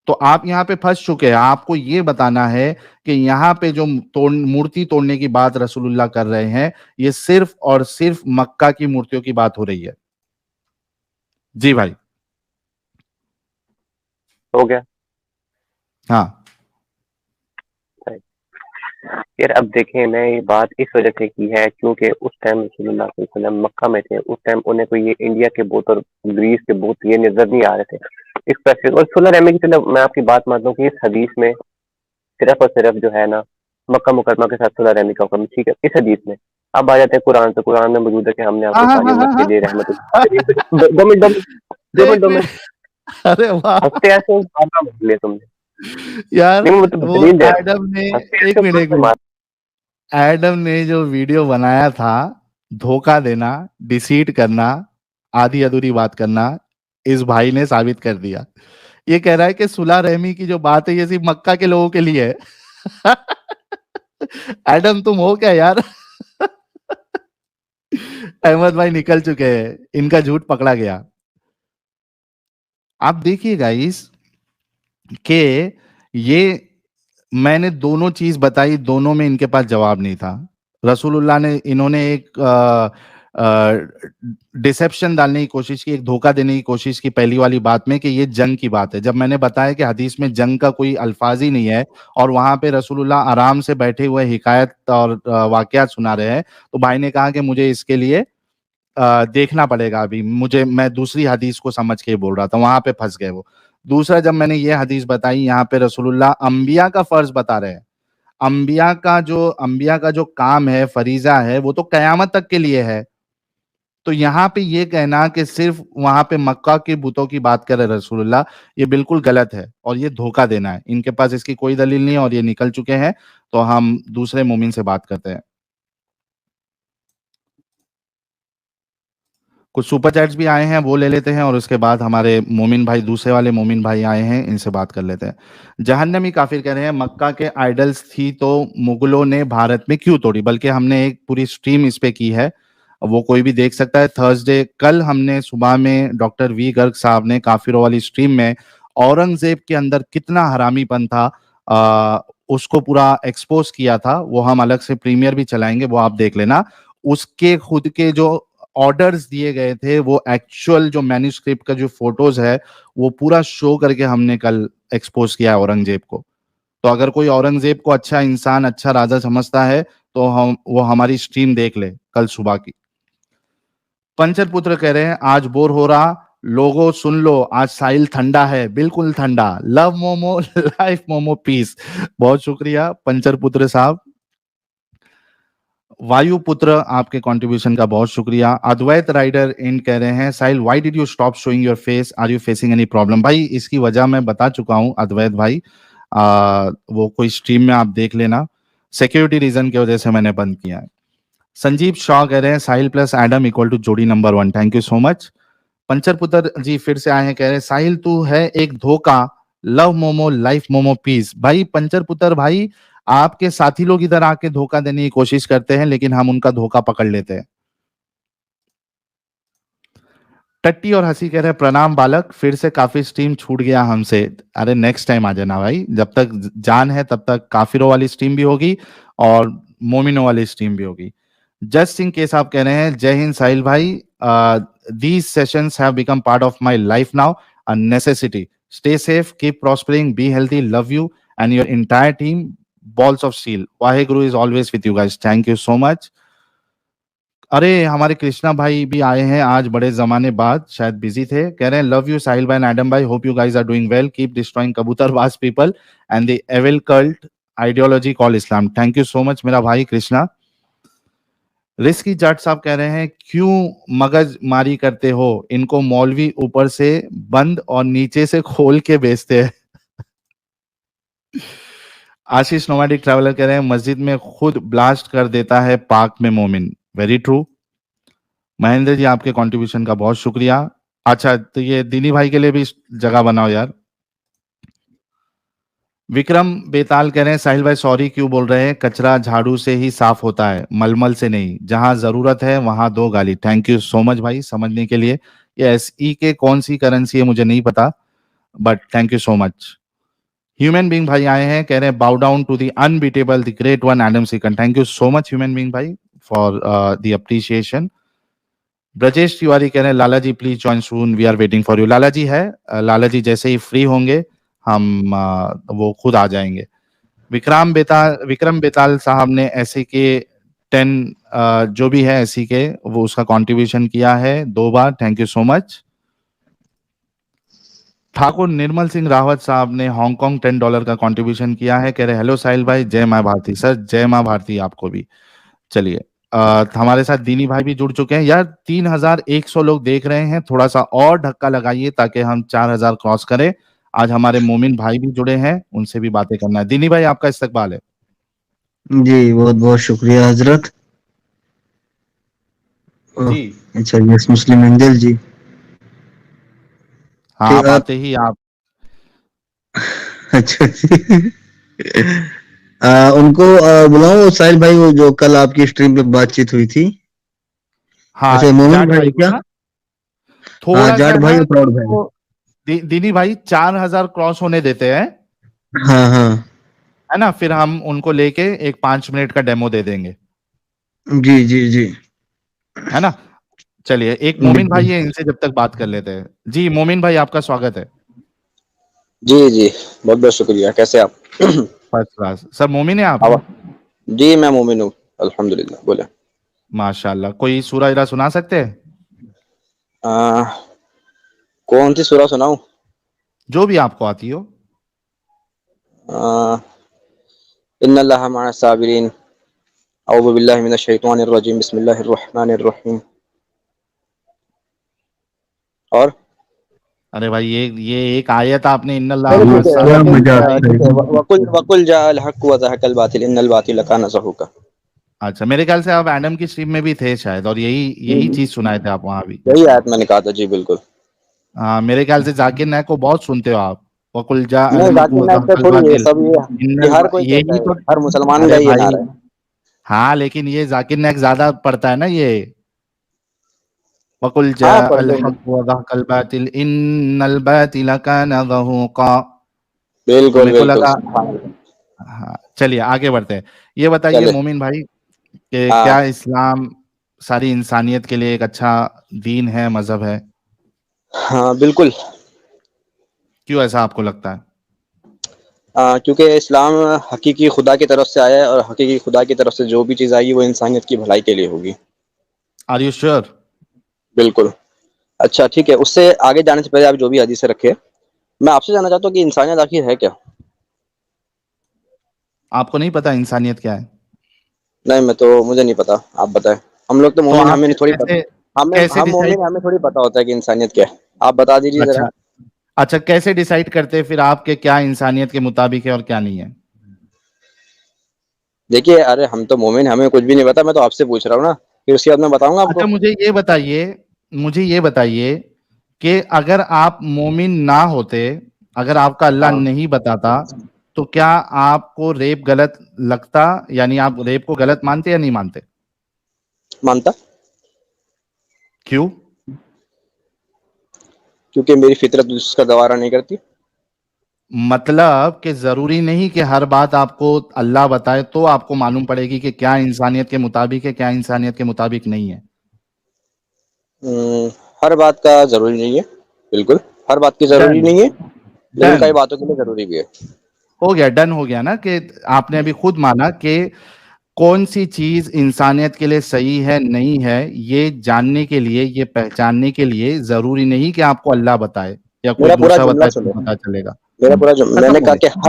तो आप यहाँ पे फंस चुके हैं। आपको ये बताना है कि यहाँ पे जो मूर्ति तोड़ने की बात रसूलुल्लाह कर रहे हैं, ये सिर्फ और सिर्फ मक्का की मूर्तियों की बात हो रही है। जी भाई। हो गया। हाँ यार अब देखें, मैं ये बात इस वजह से की है क्योंकि उस टाइम रसूलुल्लाह सल्लल्लाहु अलैहि वसल्लम मक्का में थे। उस टाइम उन्हें कोई ये इंडिया के बोत और ग्रीस के बोत ये नजर नहीं आ रहे थे इस पैसे। और सुलह रहमी की, चलो मैं आपकी बात मानता हूँ कि इस हदीस में सिर्फ और सिर्फ जो है ना, मक्का मुकरमा के साथ सुलह रहमी का हुक्म, ठीक है, इस हदीस में। अब आ जाते हैं कुरान से। कुरान में मौजूद है कि हमने हाँ आपको हाँ पानी हाँ हाँ मत हाँ। दे रहमत। 2 मिनट अरे वाह हंसते ऐसे मारना मत ले तुमने। यार, नहीं, मैं तो वो दलील दे रहा एडम ने, हूँ, हंसते एक ऐसे मिनट एक मारना मिनट, मार। एडम ने जो वीडियो बनाया था, धोखा देना, डिसीट करना, आधी अधूरी बात करना, इस भाई ने साबित कर दिया। ये कह रहा है कि सुलह रहमी की जो बात है ये सिर्फ मक्का के लोगों के लिए है। एडम तुम हो क्या यार? अहमद भाई निकल चुके हैं, इनका झूठ पकड़ा गया। आप देखिए गाइस कि ये मैंने दोनों चीज बताई, दोनों में इनके पास जवाब नहीं था। रसूलुल्लाह ने, इन्होंने एक डिसेप्शन डालने की कोशिश की, एक धोखा देने की कोशिश की पहली वाली बात में कि ये जंग की बात है, जब मैंने बताया कि हदीस में जंग का कोई अल्फाज ही नहीं है और वहां पे रसूलुल्लाह आराम से बैठे हुए हिकायत और वाकयात सुना रहे हैं, तो भाई ने कहा कि मुझे इसके लिए देखना पड़ेगा, अभी मैं दूसरी हदीस को समझ के बोल रहा था, वहां पे फंस गए वो। दूसरा, जब मैंने ये हदीस बताई, यहाँ पे रसूलुल्लाह अंबिया का फर्ज बता रहे हैं। अंबिया का जो काम है, फरीजा है, वो तो कयामत तक के लिए है। तो यहाँ पे ये कहना कि सिर्फ वहां पे मक्का के बुतों की बात कर रहे रसूलुल्लाह, ये बिल्कुल गलत है और ये धोखा देना है। इनके पास इसकी कोई दलील नहीं है और ये निकल चुके हैं। तो हम दूसरे मोमिन से बात करते हैं। कुछ सुपर चैट्स भी आए हैं, वो ले लेते हैं और उसके बाद हमारे मोमिन भाई, दूसरे वाले मोमिन भाई आए हैं, इनसे बात कर लेते हैं। जहन्नमी काफिर कह रहे हैं मक्का के आइडल्स थी तो मुगलों ने भारत में क्यों तोड़ी? बल्कि हमने एक पूरी स्ट्रीम इस पे की है, वो कोई भी देख सकता है। थर्सडे कल हमने सुबह में डॉक्टर वी गर्ग साहब ने काफिरों वाली स्ट्रीम में औरंगजेब के अंदर कितना हरामीपन था, उसको पूरा एक्सपोज किया था। वो हम अलग से प्रीमियर भी चलाएंगे, वो आप देख लेना। उसके खुद के जो ऑर्डर्स दिए गए थे, वो एक्चुअल जो मैन्यूस्क्रिप्ट का जो फोटोज है, वो पूरा शो करके हमने कल एक्सपोज किया है औरंगजेब को। तो अगर कोई औरंगजेब को अच्छा इंसान, अच्छा राजा समझता है तो वो हमारी स्ट्रीम देख ले कल सुबह की। पंचर पुत्र कह रहे हैं आज बोर हो रहा, लोगों सुन लो, आज साहिल ठंडा है, बिल्कुल ठंडा। Love momo, life momo, peace. बहुत शुक्रिया पंचर पुत्र साहब। वायुपुत्र, आपके कंट्रीब्यूशन का बहुत शुक्रिया। अद्वैत राइडर इन कह रहे हैं Sahil why did you stop showing your face, are you facing any problem? भाई इसकी वजह मैं बता चुका हूं अद्वैत भाई, वो कोई स्ट्रीम में आप देख लेना, सिक्योरिटी रीजन की वजह से मैंने बंद किया है। संजीव शाह कह रहे हैं साहिल प्लस एडम इक्वल टू जोड़ी number 1, thank you so much. Puncture पुत्र जी फिर से आए हैं, कह रहे हैं साहिल तू है एक धोखा, love momo life momo peace. भाई पंचर पुत्र भाई, आपके साथी लोग इधर आके धोखा देने की कोशिश करते हैं लेकिन हम उनका धोखा पकड़ लेते हैं। टट्टी और हंसी कह रहे हैं प्रणाम बालक, फिर से काफी स्ट्रीम छूट गया हमसे। अरे नेक्स्ट टाइम आ जाना भाई, जब तक जान है तब तक काफिरों वाली स्ट्रीम भी होगी और मोमिनों वाली स्ट्रीम भी होगी। जस्ट सिंह के साहब कह रहे हैं जय हिंद साहिल भाई, these sessions have become part of my life now, a necessity. Stay safe, keep prospering, be healthy, love you and your entire team, balls of steel. Waheguru is always with you guys. Thank you so much. अरे हमारे कृष्णा भाई भी आए हैं आज बड़े जमाने बाद, शायद बिजी थे। कह रहे हैं लव यू साहिल भाई एंड एडम भाई, hope you guys are doing well, keep destroying कबूतरबाज people and the evil cult ideology call Islam. Thank you so much मेरा भाई कृष्णा। रिस्की जट साहब कह रहे हैं क्यों मगज मारी करते हो, इनको मौलवी ऊपर से बंद और नीचे से खोल के बेचते हैं। आशीष नोमैडिक ट्रैवलर कह रहे हैं मस्जिद में खुद ब्लास्ट कर देता है पाक में मोमिन। Very true. महेंद्र जी आपके कंट्रीब्यूशन का बहुत शुक्रिया। अच्छा तो ये दीनी भाई के लिए भी जगह बनाओ यार। विक्रम बेताल कह रहे हैं साहिल भाई सॉरी क्यों बोल रहे हैं, कचरा झाड़ू से ही साफ होता है, मलमल से नहीं, जहां जरूरत है वहां दो गाली। थैंक यू सो मच भाई समझने के लिए। ये एसई के कौन सी करेंसी है मुझे नहीं पता, but thank you so much. Human being भाई आए हैं, कह रहे हैं bow down to the unbeatable the great one Adam सीकन। Thank you so much human being भाई for the appreciation. Brajesh Tiwari कह रहे हैं Lala ji please join soon, we are waiting for you. Lala ji है, लाला जी जैसे ही फ्री होंगे हम वो खुद आ जाएंगे। विक्रम बेताल साहब ने ऐसे के 10 जो भी है ऐसी के वो उसका कंट्रीब्यूशन किया है 2 बार, thank you so much. Thakur Nirmal Singh Rawat Sahab ने हांगकांग $10 का कंट्रीब्यूशन किया है, कह रहे हेलो साहिल भाई जय माँ भारती। सर जय माँ भारती आपको भी। चलिए हमारे साथ दीनी भाई भी जुड़ चुके हैं यार, 3100 लोग देख रहे हैं, थोड़ा सा और धक्का लगाइए ताकि हम 4000 क्रॉस करें। आज हमारे मोमिन भाई भी जुड़े हैं, उनसे भी बातें करना है। दीनी भाई आपका इस्तकबाल है। जी बहुत बहुत शुक्रिया हजरत। जी अच्छा यस मुस्लिम एंजल जी। हाँ आप आते ही आप अच्छा जी। उनको बुलाओ साहिल भाई, वो जो कल आपकी स्ट्रीम पे बातचीत हुई थी। हाँ अच्छा मोमिन जाट भाई भाई क्या? को ना थोड़ा जाट सा भाई ना और प्राउड भाई। तो दीनी भाई 4000 क्रॉस होने देते हैं, हाँ हाँ है ना, फिर हम उनको लेके एक 5 मिनट का डेमो दे देंगे, जी जी जी है ना। चलिए एक मोमिन भाई है, इनसे जब तक बात कर लेते हैं। जी मोमिन भाई आपका स्वागत है। जी जी बहुत बहुत शुक्रिया। कैसे आप? First class. सर मोमिन है आप? जी मैं मोमिन हूँ अल्हम्दुलिल्लाह। बोले। माशाल्लाह। कोई सूरा इरा सुना सकते हैं? कौन सी सूरा सुनाऊं? जो भी आपको आती हो। इन्नल्लाह मअस साबिरीन, औज़ु बिल्लाहि मिनश शैतानिर रजीम, बिस्मिल्लाहिर रहमानिर रहीम। और अरे भाई ये एक आयत आपने चलो इन्नल्लाह ठीक है, क्या साबिरीन मजाक बताई। ठीक है। वकुल जाअल हक़ व ज़हक़ल बातिल इन्नल बातिल काना ज़हूक़ा। अच्छा मेरे ख्याल से आप एडम की स्ट्रीम में भी थे शायद, और यही चीज सुनाए थे आप वहां भी। यही आयत मैंने कहा था। जी बिल्कुल। हाँ मेरे ख्याल से जाकिर नायक को बहुत सुनते हो आप। वकुल जा अल नहीं, हक जाकिर व नाइक का ज़हक़ल थोड़ी है बातिल सब, ये हर कोई कहता यही है, तो। हर मुसलमान का अरे ये भाई नारा है। हाँ लेकिन ये जाकिर नायक ज्यादा पढ़ता है ना ये, वकुल जा हाँ पढ़ अल लो। हक व ज़हक़ल बातिल इन्नल बातिल काना ज़हूक़ा। तो बिल्कुल मेरे को बिल्कुल। लगा हाँ। चलिए आगे बढ़ते हैं। ये बताइए चले। मोमिन भाई कि हाँ क्या इस्लाम सारी इंसानियत के लिए एक अच्छा दीन है, मजहब है? हाँ बिल्कुल। क्यों ऐसा आपको लगता है? क्योंकि इस्लाम हकीकी खुदा की तरफ से आया है, और हकीकी खुदा की तरफ से जो भी चीज़ आई वो इंसानियत की भलाई के लिए होगी। Are you sure? बिल्कुल। अच्छा ठीक है, उससे आगे जाने से पहले आप जो भी हदीसें रखे, मैं आपसे जानना चाहता हूँ कि इंसानियत आखिर है क्या? आपको नहीं पता इंसानियत क्या है? नहीं, मुझे नहीं पता, आप बताएं। हम लोग तो तो मोमिन, आप हमें नहीं थोड़ी कैसे पता। हमें कैसे हम डिसाइड मोमिन, हमें थोड़ी पता होता है कि इंसानियत क्या है। आप बता दीजिए जरा। अच्छा अच्छा कैसे डिसाइड करते हैं फिर आप कि क्या इंसानियत के मुताबिक है और क्या नहीं है? देखिए, अरे हम तो मोमिन, हमें कुछ भी नहीं पता। मैं तो आपसे पूछ रहा हूँ ना, फिर उसके बाद मैं बताऊंगा अच्छा आपको। मुझे ये बताइए कि अगर आप मोमिन ना होते, अगर आपका अल्लाह हाँ नहीं बताता, तो क्या आपको रेप गलत लगता, यानी आप रेप को गलत मानते या नहीं मानते? मानता। क्यों? क्योंकि मेरी फितरत उसका गवारा नहीं करती। मतलब कि जरूरी नहीं कि हर बात आपको अल्लाह बताए तो आपको मालूम पड़ेगी कि क्या इंसानियत के मुताबिक है, क्या इंसानियत के मुताबिक नहीं है। हम्म, हर बात का जरूरी नहीं है। बिल्कुल, हर बात की जरूरी डन नहीं है, लेकिन डन कई बातों के लिए जरूरी भी है। हो गया, डन हो गया ना कि आपने अभी खुद माना कि कौन सी चीज इंसानियत के लिए सही है नहीं है, ये जानने के लिए, ये पहचानने के लिए जरूरी नहीं कि आपको अल्लाह बताए या कोई मेरा पूरा दूसरा जुमला बताए तो सुनो, पता चलेगा। मेरा पूरा जुमला, खत्म मैंने हो कहा कि गया।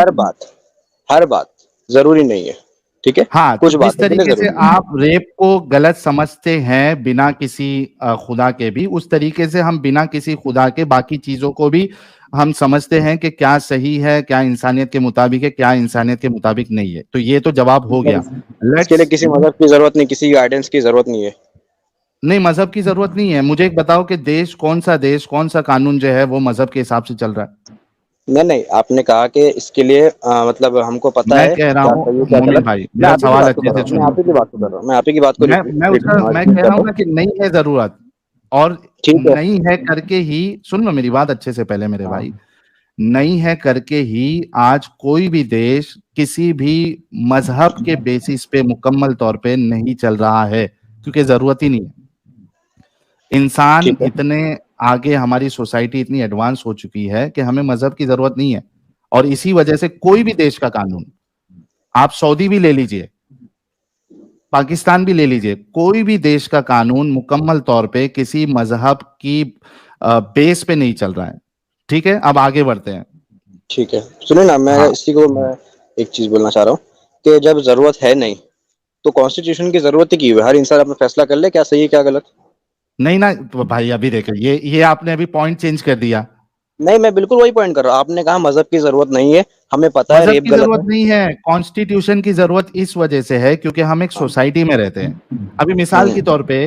हर बात जरूरी नहीं है, ठीक है, हाँ, तो कुछ जिस बातों के लिए तरीके से जरूरी है। आप रेप को गलत समझते हैं बिना किसी खुदा के भी, उस तरीके से हम बिना किसी खुदा के बाकी चीजों को भी हम समझते हैं कि क्या सही है, क्या इंसानियत के मुताबिक है, क्या इंसानियत के मुताबिक नहीं है। तो ये तो जवाब हो गया। इसके लिए लेट्स किसी मजहब की जरूरत नहीं, किसी गाइडेंस की जरूरत नहीं है। नहीं, मजहब की जरूरत नहीं है। मुझे एक बताओ कि देश, कौन सा कानून जो है वो मजहब के हिसाब से चल रहा है? नहीं नहीं, आपने कहा कि इसके लिए मतलब हमको पता मैं है कह रहा क्या हूँ सही है क्या मोमिन गलत। भाई, मैं मेरा आप ही की सवाल बात को अच्छे कर रहा से हूँ, मैं सुनो। आप ही की बात को कर रहा हूँ, मैं आप ही की बात को मैं रिपीट कह रहा हूँ कर ना रहा कि नहीं है जरूरत, और हूँ। ठीक है। नहीं है करके ही, सुन लो मेरी बात अच्छे से पहले मेरे भाई, नहीं है करके ही आज कोई भी देश किसी भी मजहब के बेसिस पे मुकम्मल तौर पे नहीं चल रहा है, क्योंकि जरूरत ही नहीं है। इंसान ठीक है। इतने आगे, हमारी सोसाइटी इतनी एडवांस हो चुकी है कि हमें मजहब की जरूरत नहीं है। और इसी वजह से कोई भी देश का कानून, आप सऊदी भी ले लीजिए, पाकिस्तान भी ले लीजिए, कोई भी देश का कानून मुकम्मल तौर पे किसी मजहब की बेस पे नहीं चल रहा है। ठीक है, अब आगे बढ़ते हैं। ठीक है, सुनिए ना, मैं हाँ, इसी को मैं एक चीज बोलना चाह रहा हूँ कि जब जरूरत है नहीं तो कॉन्स्टिट्यूशन की जरूरत ही क्यों है? हर इंसान अपना फैसला कर ले क्या सही है क्या गलत। नहीं ना, तो भाई अभी देखो, ये आपने अभी पॉइंट चेंज कर दिया। नहीं, मैं बिल्कुल वही पॉइंट कर रहा हूँ, आपने कहा मजहब की जरूरत नहीं है, हमें पता है मजहब रेप की गलत जरूरत है। नहीं है, कॉन्स्टिट्यूशन की जरूरत इस वजह से है क्योंकि हम एक सोसाइटी में रहते हैं। अभी मिसाल के तौर पे,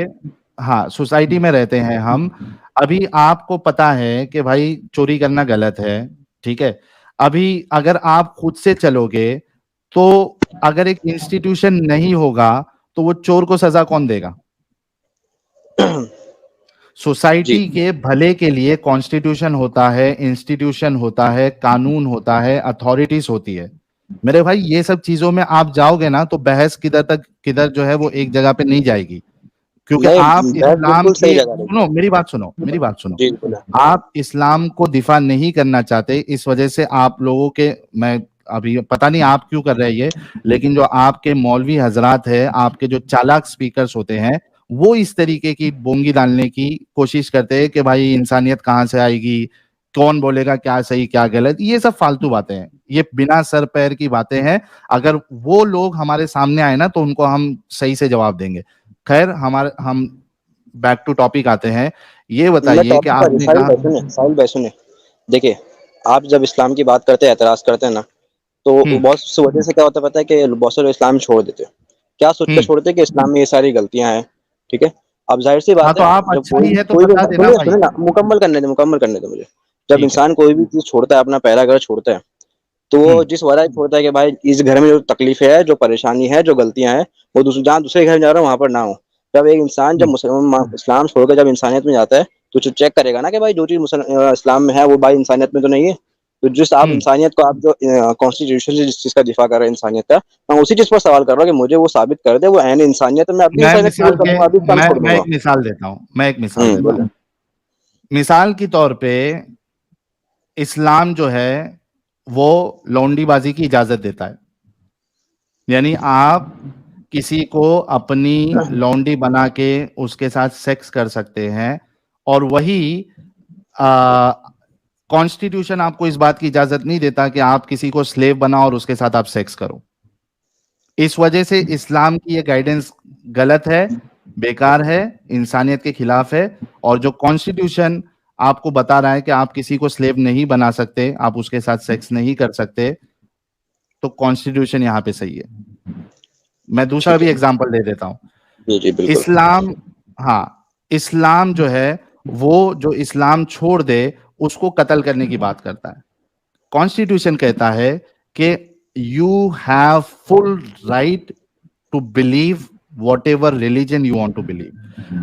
हाँ, सोसाइटी में रहते हैं हम। अभी आपको पता है कि भाई चोरी करना गलत है, ठीक है। अभी अगर आप खुद से चलोगे, तो अगर एक इंस्टीट्यूशन नहीं होगा तो वो चोर को सजा कौन देगा? जी। सोसाइटी के भले के लिए कॉन्स्टिट्यूशन होता है, इंस्टीट्यूशन होता है, कानून होता है, अथॉरिटीज होती है। मेरे भाई, ये सब चीजों में आप जाओगे ना तो बहस किधर जो है वो एक जगह पे नहीं जाएगी, क्योंकि नहीं, आप बहस इस्लाम बिल्कुल सही की, जगह लगी। सुनो मेरी बात सुनो, मेरी बात सुनो। जी बोला। आप इस्लाम को दिफा नहीं करना चाहते, इस वजह से आप लोगों के, मैं अभी पता नहीं आप क्यों कर रहे हैं ये, लेकिन जो आपके मौलवी हजरात है, आपके जो चालाक स्पीकर्स होते हैं, वो इस तरीके की बोंगी डालने की कोशिश करते हैं कि भाई इंसानियत कहाँ से आएगी, कौन बोलेगा क्या सही क्या गलत। ये सब फालतू बातें हैं, ये बिना सर पैर की बातें हैं। अगर वो लोग हमारे सामने आए ना तो उनको हम सही से जवाब देंगे। खैर, हम बैक टू टॉपिक आते हैं। ये मैं बताइए कि टॉपिक पर आपने साहिल कहा। भाई सुने, साहिल भाई सुने, देखिए, आप जब इस्लाम की बात करते हैं, एतराज करते हैं ना, तो हम्म, बहुत सी वजह से क्या होता है पता है कि बहुत से लोग इस्लाम छोड़ देते हैं। क्या सोच कर हम्म। छोड़ते हैं कि इस्लाम में ये सारी गलतियां हैं। ठीक है। अब जाहिर सी हाँ, बात तो है, आप जब अच्छा कोई ही है तो कोई भी, बता देना सुनिए भाई। सुनिए ना, मुकम्मल करने दे मुझे। जब ठीक है। इंसान कोई भी चीज छोड़ता है, अपना पहला घर छोड़ता है, तो वो हम्म, जिस वजह से छोड़ता है कि भाई इस घर में जो तकलीफें है, जो परेशानी है, जो गलतियां हैं, वो जहाँ दूसरे घर में जा रहा है वहां पर ना हो। जब एक इंसान जब हम्म। मुसलमान इस्लाम छोड़कर जब इंसानियत में जाता है, तो चेक करेगा ना कि भाई जो चीज इस्लाम में है वो भाई इंसानियत में तो नहीं है। तो जिस आप हम्म। इंसानियत को, आप जो कॉन्स्टिट्यूशन से जिस चीज का दिफा कर रहे हैं इंसानियत का, मैं उसी चीज पर सवाल कर रहा हूँ कि मुझे वो साबित कर दे, वो ऐन इंसानियत है, मैं अपनी मैं इंसानियत कबूल मिसाल कर के लूंगा, अभी इस्लाम छोड़ मैं दूंगा। एक मिसाल देता हूँ, मैं एक मिसाल देता बोले। हूँ। मिसाल के तौर पे, इस्लाम जो है वो लौंडीबाजी की इजाजत देता है। यानी आप किसी को अपनी लौंडी बना के उसके साथ सेक्स कर सकते हैं, और वही कॉन्स्टिट्यूशन आपको इस बात की इजाजत नहीं देता कि आप किसी को स्लेव बनाओ और उसके साथ आप सेक्स करो। इस वजह से इस्लाम की ये गाइडेंस गलत है, बेकार है, इंसानियत के खिलाफ है। और जो कॉन्स्टिट्यूशन आपको बता रहा है कि आप किसी को स्लेव नहीं बना सकते, आप उसके साथ सेक्स नहीं कर सकते, तो कॉन्स्टिट्यूशन यहां पे सही है। मैं दूसरा ठीक भी है। एग्जांपल दे देता हूं। जी जी बिल्कुल। इस्लाम, हाँ, इस्लाम जो है वो जो इस्लाम छोड़ दे उसको कत्ल करने की बात करता है। कॉन्स्टिट्यूशन कहता है कि you have full right to believe whatever religion you want to believe,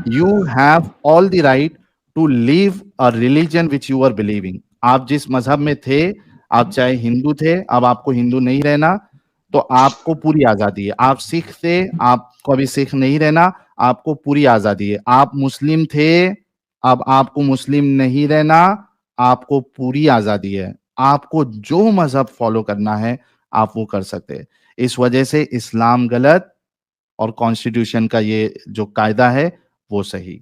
you have all the right to live a religion which you are believing. आप जिस मजहब में थे, आप चाहे हिंदू थे, अब आपको हिंदू नहीं रहना, तो आपको पूरी आजादी है। आप सिख थे, आपको अभी सिख नहीं रहना, आपको पूरी आजादी है। आप मुस्लिम थे, अब आपको मुस्लिम नहीं रहना, आपको पूरी आजादी है। आपको जो मजहब फॉलो करना है आप वो कर सकते हैं। इस वजह से इस्लाम गलत, और कॉन्स्टिट्यूशन का ये जो कायदा है वो सही।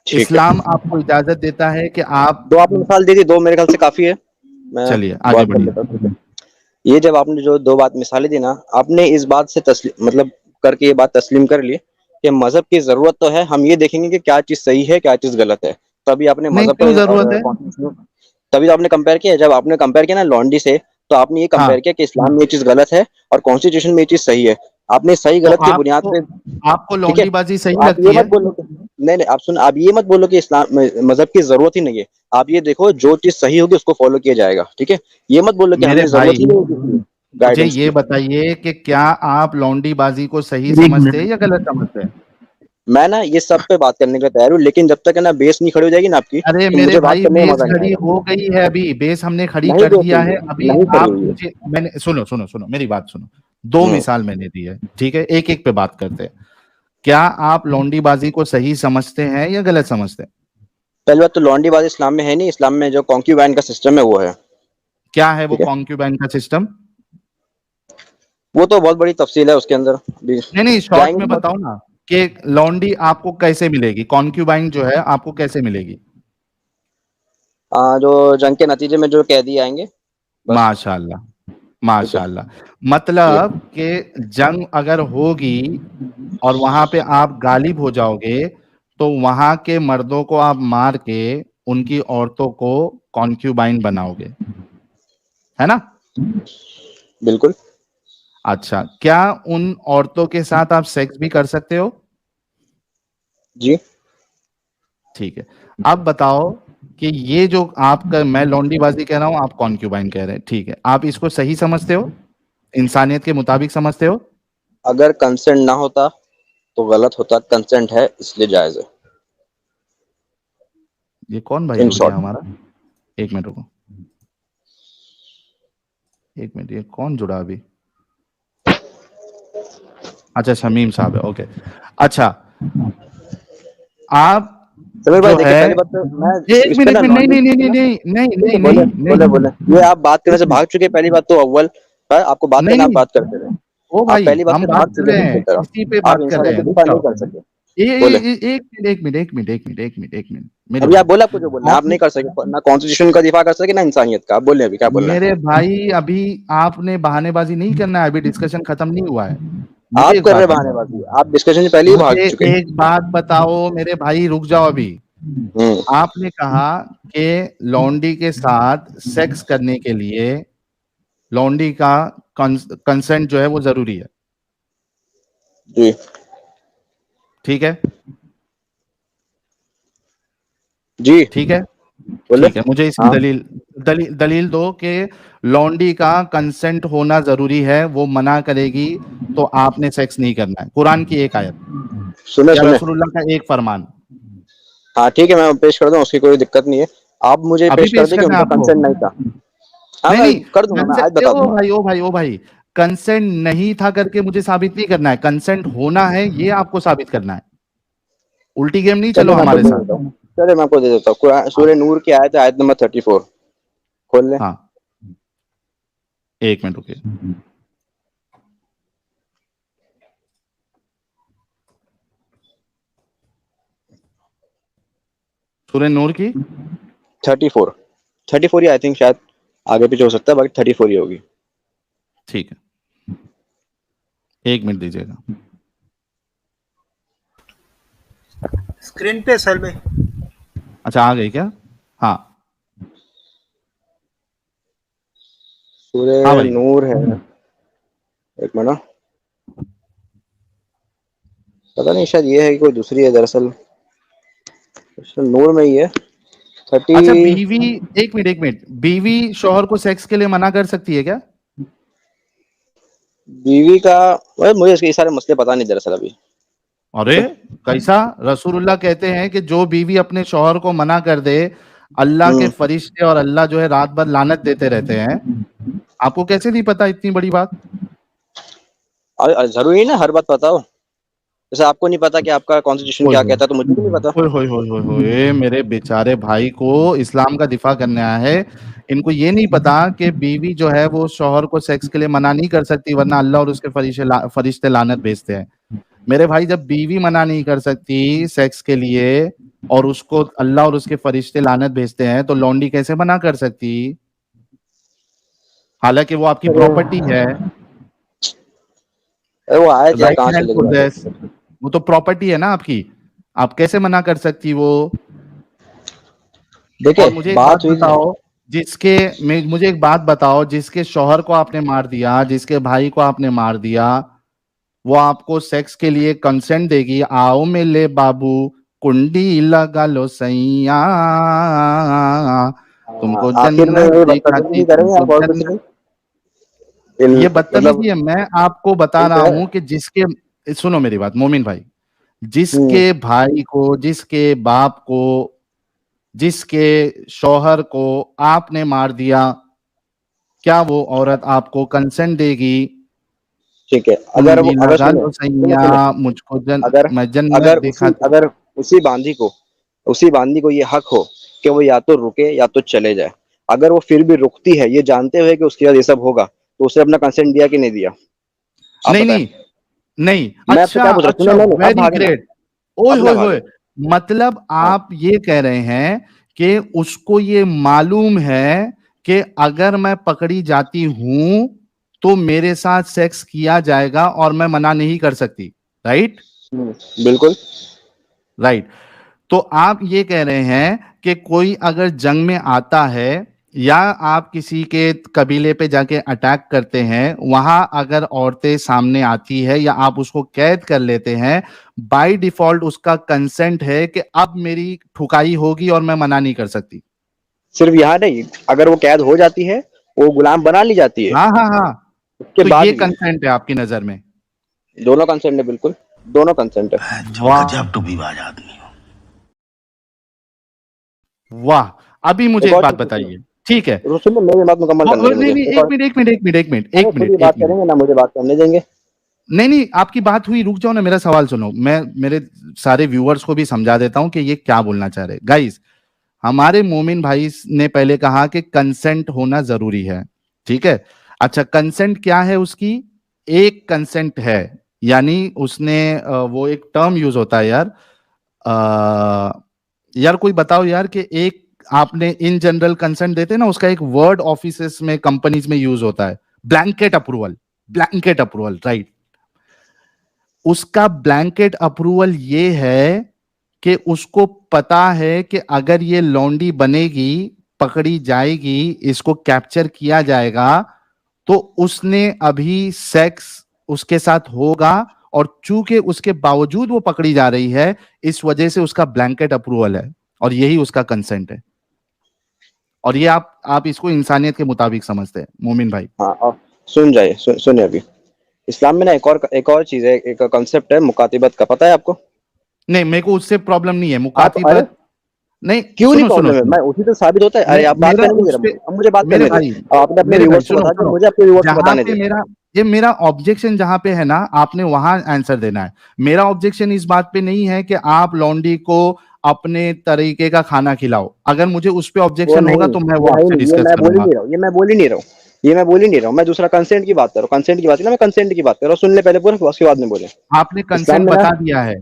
ठीक है। इस्लाम आपको इजाजत देता है कि आप, दो आपने मिसाल दी थी, दो मेरे ख्याल से काफी है, मैं चलिए आगे बात कर बढ़िए। लेता हूँ, ठीक है। ये जब आपने जो दो बात मिसालें दी ना, आपने इस बात से तस्लीम मतलब करके ये बात तस्लीम कर ली कि मजहब की जरूरत तो है, हम ये देखेंगे कि क्या चीज सही है क्या चीज गलत है, तभी आपने नहीं, मजहब क्यों को जरूरत है? तभी तो आपने कंपेयर किया। जब आपने कंपेयर किया ना लॉन्डी से, तो आपने ये हाँ, कंपेयर किया कि इस्लाम में ये चीज गलत है और कॉन्स्टिट्यूशन में ये चीज सही है। आपने सही तो गलत की बुनियाद पे, आपको ठीक है, लौंडीबाजी सही तो आप ये लगती मत है? बोलो नहीं नहीं, आप सुन, आप ये मत बोलो कि इस्लाम मजहब की जरूरत ही नहीं है। आप ये देखो जो चीज सही होगी उसको फॉलो किया जाएगा, ठीक है। ये मत बोलो कि मेरे हमें भाई, जरूरत ही नहीं है मुझे गाइडेंस ये की। बताइए कि क्या आप लौंडीबाजी को सही एक समझते हैं मिनट। या गलत समझते हैं? मैं ना ये सब पे बात करने के लिए तैयार हूँ, लेकिन जब तक है ना बेस नहीं खड़ी हो जाएगी ना आपकी, अरे तो मेरे मुझे बात भाई, करने में बेस मजा नहीं खड़ी आएगा। हो गई है, अभी बेस हमने खड़ी नहीं कर बेस दिया हुई है। है, अभी नहीं खड़ी आप हुई है। मुझे, मैंने, सुनो सुनो सुनो मेरी बात सुनो। दो हम्म, मिसाल मैंने दी है, ठीक है, एक एक पे बात करते हैं। क्या आप लौंडीबाजी को सही समझते हैं या गलत समझते हैं? पहली बात तो लॉन्डीबाजी इस्लाम में है नहीं। इस्लाम में जो कॉन्क्यूबाइन का सिस्टम है वो है, क्या है वो ठीक है। कॉन्क्यूबाइन का सिस्टम? वो तो बहुत बड़ी तफसील है उसके अंदर, अभी नहीं नहीं, शॉर्ट जाएंगे में तो। बताओ ना कि लौंडी आपको कैसे मिलेगी, कॉन्क्यूबाइन जो है आपको कैसे मिलेगी? जो जंग के नतीजे में जो कैदी आएंगे, बस, माशाल्लाह, ठीक है। माशाल्लाह। ये मतलब कि जंग अगर होगी और वहां पे आप गालिब हो जाओगे, तो वहां के मर्दों को आप मार के उनकी औरतों को कॉन्क्यूबाइन बनाओगे, है ना? बिल्कुल। अच्छा, क्या उन औरतों के साथ आप सेक्स भी कर सकते हो? जी। ठीक है। अब बताओ कि ये जो आपका, मैं लौंडीबाजी कह रहा हूं, आप कॉन्क्यूबाइन कह रहे हैं, ठीक है, आप इसको सही समझते हो, इंसानियत के मुताबिक समझते हो? अगर कंसेंट ना होता तो गलत होता, कंसेंट है इसलिए जायज है, ये कौन भाई इन जुड़ गया शॉर्ट। हमारा? एक मिनट रुको, एक मिनट, ये कौन जुड़ा अभी? अच्छा, शमीम साहब है, ओके। अच्छा, आप समीर भाई जो देखिए, है, पहली बात तो मैं एक इस पे मिनट, ना एक मिनट, नहीं लॉन्डी, नहीं नहीं नहीं नहीं नहीं ठीक है, नहीं बोले नहीं बोले नहीं बोले, ये आप बात करने से भाग चुके हैं। पहली बात तो अव्वल, आपको बात नहीं करना, आप नहीं, बात करते रहे। ओ आप भाई, पहली बात हम से बात भाग कर चुके रहे हैं हैं, दूसरी तरफ, इसी पे आप बात कर रहे इंसानियत की हैं, रुक दिफा नहीं जाओ। कर सके। बोले, एक मिनट, एक मिनट, एक मिनट, एक मिनट, एक मिनट, मेरे अभी भाई, आप बोले आपको जो बोलना है, आप नहीं कर सके ना, कॉन्स्टिट्यूशन का दिफा कर सके ना इंसानियत का। आप बोले अभी क्या बोलना है। मेरे भाई, अभी आपने बहानेबाजी नहीं करना है, अभी डिस्कशन खत्म नहीं हुआ है। मुझे आप एक कर रहे बात बताओ, बहानेबाजी, आप डिस्कशन से पहले ही भाग मुझे चुके हैं। एक बात बताओ मेरे भाई, रुक जाओ अभी। हम्म, आपने कहा कि लौंडी के साथ सेक्स करने के लिए लौंडी का कंसेंट जो है वो जरूरी है, जी। ठीक है? जी। ठीक है, बोले। ठीक है, मुझे इसकी हाँ, दलील दो कि लौंडी का कंसेंट होना जरूरी है, वो मना करेगी तो आपने सेक्स नहीं करना है, कुरान की एक आयत सुने या सुने। रसूलुल्लाह का एक फरमान। हाँ ठीक है, मैं पेश कर दूं, उसकी कोई दिक्कत नहीं है। आप मुझे अभी पेश कर पेश दें कि करना है उनका आपको? कंसेंट नहीं था। हाँ नहीं मैं नहीं, कर दूंगा, मैं आज कंसेंट, बता ओ दूंगा। भाई, ओ भाई, ओ भाई, कंसेंट नहीं था करके मुझे साबित नहीं करना है, कंसेंट होना है ये आपको साबित करना है। उल्टी गेम नहीं चलो चलिए मैं आपको हमारे दे साथ। देता हूँ, चलिए मैं आपको दे देता हूँ। हाँ, सूर्य नूर की आयत है, आयत नंबर 34, खोल ले। हाँ, एक मिनट रुकिए। सूरह नूर की, 34, 34 ही आई थिंक, शायद आगे पीछे हो सकता है, बाकी 34 ही होगी। ठीक है, एक मिनट दीजिएगा। स्क्रीन पे सर में। अच्छा, आ गई क्या? हाँ, हाँ सूर्य भाई, नूर है, एक मिनट, पता नहीं शायद ये है कि कोई दूसरी है दरअसल। सूर्य नूर में ही है, अच्छा, 30। बीवी, एक मिनट, एक मिनट, बीवी शौहर को सेक्स के लिए मना कर सकती है क्या? बीवी का, मुझे इसके सारे मसले पता नहीं दरअसल अभी, अरे ठीक है। कैसा, रसूलुल्लाह कहते हैं कि जो बीवी अपने शौहर को मना कर दे, अल्लाह के हम्म, फरिश्ते और अल्लाह जो है रात भर लानत देते रहते हैं। आपको कैसे नहीं पता इतनी बड़ी बात? जरूरी ना हर बात पता हो। जैसे आपको नहीं पता कि आपका कॉन्स्टिट्यूशन ओए क्या होए कहता है, तो मुझे भी नहीं पता। ओए होए होए होए होए, मेरे बेचारे भाई को इस्लाम का दिफा करने आया है। इनको ये नहीं पता कि बीवी जो है वो शौहर को सेक्स के लिए मना नहीं कर सकती, वरना अल्लाह और उसके फरिश्ते लानत भेजते हैं। मेरे भाई, जब बीवी मना नहीं कर सकती सेक्स के लिए और उसको अल्लाह और उसके फरिश्ते लानत भेजते हैं, तो लौंडी कैसे मना कर सकती? हालांकि वो आपकी प्रॉपर्टी है, अरे वो आयत यार राइट कहाँ हैंड चले गए? पोजेस, वो तो प्रॉपर्टी है ना आपकी। आप कैसे मना कर सकती वो? और मुझे देखिए एक बात बात हुई, बताओ, मुझे एक बात बताओ, जिसके शौहर को आपने मार दिया, जिसके भाई को आपने मार दिया, वो आपको सेक्स के लिए कंसेंट देगी? आओ मेले बाबू, कुंडी लगा लो सैया, तुमको आखिर में जन्नत ये बदतमीजी दिखाती, नहीं करेंगे तुमको आप और कुछ जन्नत। नहीं? ये मतलब बदतमीजी है। मैं आपको बता ठीक रहा है। हूं कि जिसके, सुनो मेरी बात मोमिन भाई, हम्म, जिसके भाई को, जिसके बाप को, जिसके शौहर को आपने मार दिया, क्या वो औरत आपको कंसेंट देगी? ठीक है। अगर वो, कुंडी अगर लगा सुने लो सुने सैया, सुने, मुझको अगर मैं जन्नत दिखाती। अगर उसी बांदी को ये हक हो कि वो या तो रुके या तो चले जाए, अगर वो फिर भी रुकती है ये जानते हुए कि उसके साथ ये सब होगा, तो उसे अपना कंसेंट दिया कि नहीं दिया? आप नहीं बताएं। नहीं नहीं, मैं आपसे अच्छा क्या पूछ रहा हूँ, अच्छा, सुनो, नहीं अब वेरी भागे ना, ग्रेट। ओए अब ना होए भागे। होए, मतलब हाँ, आप ये कह रहे हैं कि उसको ये मालूम है कि अगर मैं पकड़ी जाती हूं तो मेरे साथ सेक्स किया जाएगा और मैं मना नहीं कर सकती, राइट? बिल्कुल। राइट। तो आप ये कह रहे हैं कि कोई अगर जंग में आता है, या आप किसी के कबीले पे जाके अटैक करते हैं, वहां अगर औरतें सामने आती है या आप उसको कैद कर लेते हैं, बाय डिफॉल्ट उसका कंसेंट है कि अब मेरी ठुकाई होगी और मैं मना नहीं कर सकती। सिर्फ यहाँ नहीं, अगर वो कैद हो जाती है, वो गुलाम बना ली जाती है, हाँ हाँ हाँ, उसके तो बाद ये भी कंसेंट है आपकी नजर में? दोनों कंसेंट है, बिल्कुल दोनों कंसेंट है। वाह, वाह। अभी मुझे एक एक और बात चीज बताइए, ठीक है? सुनो, मेरी बात मुकम्मल करने दो नहीं मुझे। नहीं, एक एक और, मिनट एक मिनट एक मिनट एक मिनट एक अरे खुद मिनट ही एक बात मिनट। करेंगे ना, मुझे बात करने देंगे? नहीं नहीं, आपकी बात हुई, रुक जाओ ना, मेरा सवाल सुनो। मैं मेरे सारे व्यूअर्स को भी समझा देता हूं कि ये क्या बोलना चाह रहे। गाइस, हमारे मोमिन भाई ने पहले कहा कि कंसेंट होना जरूरी है, ठीक है? अच्छा, कंसेंट क्या है उसकी? एक कंसेंट है, यानी उसने वो एक टर्म यूज होता है यार, यार कोई बताओ यार, कि एक आपने इन जनरल कंसेंट देते हैं ना, उसका एक वर्ड ऑफिसेस में, कंपनीज में यूज होता है, blanket approval. Blanket approval, right? उसका ब्लैंकेट अप्रूवल ये है कि उसको पता है कि अगर ये लौंडी बनेगी, पकड़ी जाएगी, इसको कैप्चर किया जाएगा, तो उसने अभी सेक्स उसके साथ होगा, और चूंकि उसके बावजूद वो पकड़ी जा रही है, इस वजह से उसका ब्लैंकेट अप्रूवल है, और यही उसका कंसेंट है। और ये आप इसको इंसानियत के मुताबिक समझते हैं मोमिन भाई? हाँ, और सुन जाइए, सुनिए अभी। इस्लाम में ना एक और चीज है, एक कॉन्सेप्ट है मुकातिबत का, पता है आपको? नहीं, मेरे को उससे प्रॉब्लम नहीं है, आप, अरे मुकातिबत। नहीं, क्यों नहीं सुनो सुनो प्रॉब्लम है, सुनो, मैं उसी से साबित होता है। अरे आप बात मेरा करने नहीं दे उस रहे पे, मुझे, अब मुझे बात मेरे करने दे। भाई, आपने अपने मेरे भाई व्यूअर्स को सुनो बता दिया, सुनो, मुझे अपने व्यूअर्स को जहां बताने पे दे। मेरा, ये मेरा ऑब्जेक्शन जहां पे है ना, आपने वहां आंसर देना है। मेरा ऑब्जेक्शन इस बात पे नहीं है कि आप लौंडी को अपने तरीके का खाना खिलाओ। अगर मुझे उस पे वो ऑब्जेक्शन नहीं, होगा तो मैं वो वो है ही आपसे नहीं, ये डिस्कस मैं बोल ही करूंगा। नहीं रहा हूँ, ये मैं बोल ही नहीं रहा हूँ। मैं दूसरा कंसेंट की बात कर रहा हूँ, कंसेंट की बात नहीं, मैं कंसेंट की बात कर रहा हूँ। सुन ले पहले पूरा, उसके बाद में बोले। आपने इस्लाम कंसेंट में ना बता दिया है,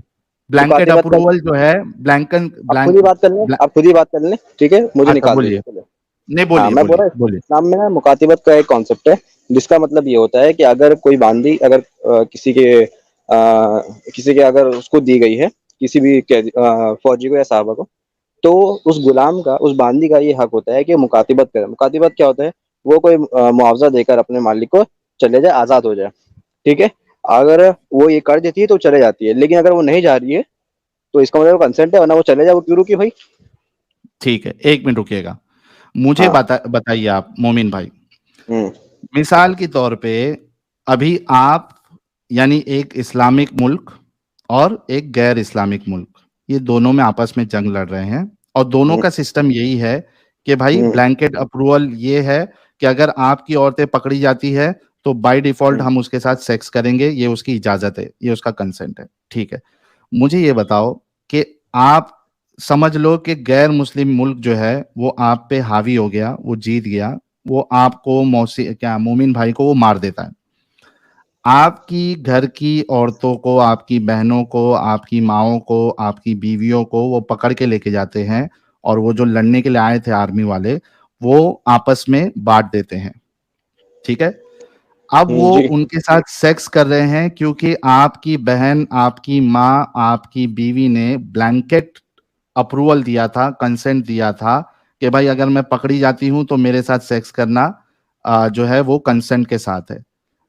ब्लैंकेट मुकातिबत का, अप्रूवल जो है, ब्लैंकन आप खुद ही बात कर लें, ब्लैंक। आप खुद ही बात कर लें, ठीक है, मुझे अच्छा निकाल बोलिए, दीजिए चलो। नहीं हाँ, बोलिए मैं बोल बोलिए रहा हूँ, बोलिए। इस्लाम में ना मुकातिबत का एक कॉन्सेप्ट है, जिसका मतलब ये होता है कि अगर कोई बांदी, अगर किसी के अगर उसको दी गई है, किसी भी फौजी को या साहबा को, तो उस गुलाम का, उस बांदी का ये हक होता है कि मुकातिबत करे। मुकातिबत क्या होता है? वो कोई मुआवजा देकर अपने मालिक को चले जाए, आजाद हो जाए, ठीक है। अगर वो ये कर देती है तो चले जाती है, लेकिन अगर वो नहीं जा रही है तो इसका मतलब कंसेंट है, वरना वो चले जाए, वो क्यों रुकी भाई? ठीक है, एक मिनट रुकिएगा। मुझे हाँ। बताइए आप मोमिन भाई, हम्म। मिसाल के तौर पे, अभी आप, यानी एक इस्लामिक मुल्क और एक गैर इस्लामिक मुल्क, ये दोनों में आपस में जंग लड़ रहे हैं, और दोनों हम्म। का सिस्टम यही है कि भाई हम्म। ब्लैंकेट अप्रूवल ये है कि अगर आपकी औरतें पकड़ी जाती है तो बाय डिफॉल्ट हम उसके साथ सेक्स करेंगे, ये उसकी इजाजत है, ये उसका कंसेंट है, ठीक है। मुझे ये बताओ कि आप समझ लो कि गैर मुस्लिम मुल्क जो है वो आप पे हावी हो गया, वो जीत गया, वो आपको मोमिन भाई को वो मार देता है, आपकी घर की औरतों को, आपकी बहनों को, आपकी माओं को, आपकी बीवियों को वो पकड़ के लेके जाते हैं, और वो जो लड़ने के लिए आए थे आर्मी वाले, वो आपस में बांट देते हैं, ठीक है। अब वो जी उनके साथ सेक्स कर रहे हैं क्योंकि आपकी बहन, आपकी माँ, आपकी बीवी ने ब्लैंकेट अप्रूवल दिया था, कंसेंट दिया था कि भाई अगर मैं पकड़ी जाती हूं तो मेरे साथ सेक्स करना जो है वो कंसेंट के साथ है।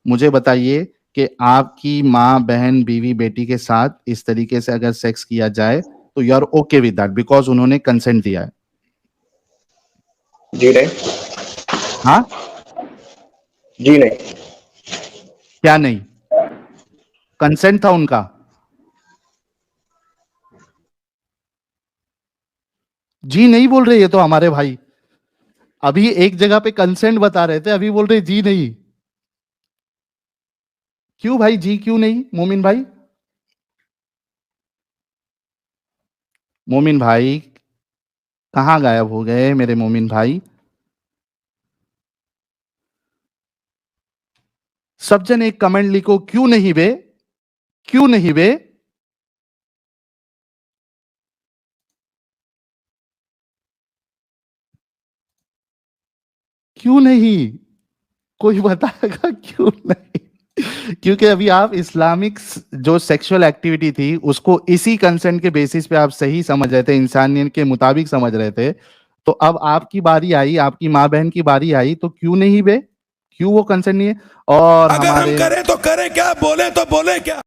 मुझे बताइए कि आपकी माँ, बहन, बीवी, बेटी के साथ इस तरीके से अगर सेक्स किया जाए तो you are okay with that because उन्होंने कंसेंट दिया है। जी नहीं, हाँ, जी नहीं। क्या नहीं? कंसेंट था उनका। जी नहीं बोल रहे ये तो हमारे भाई, अभी एक जगह पे कंसेंट बता रहे थे, अभी बोल रहे जी नहीं। क्यों भाई, जी क्यों नहीं मोमिन भाई? मोमिन भाई कहाँ गायब हो गए मेरे मोमिन भाई? सब जन एक कमेंट लिखो, क्यों नहीं बे, क्यों नहीं बे? क्यों नहीं? कोई बताएगा क्यों नहीं? क्योंकि अभी आप इस्लामिक जो सेक्सुअल एक्टिविटी थी उसको इसी कंसेंट के बेसिस पे आप सही समझ रहे थे, इंसानियत के मुताबिक समझ रहे थे, तो अब आपकी बारी आई, आपकी माँ बहन की बारी आई, तो क्यों नहीं बे, क्यों वो कंसेंट नहीं है? और अगर हम हमारे करें तो करें क्या, बोले तो बोले क्या?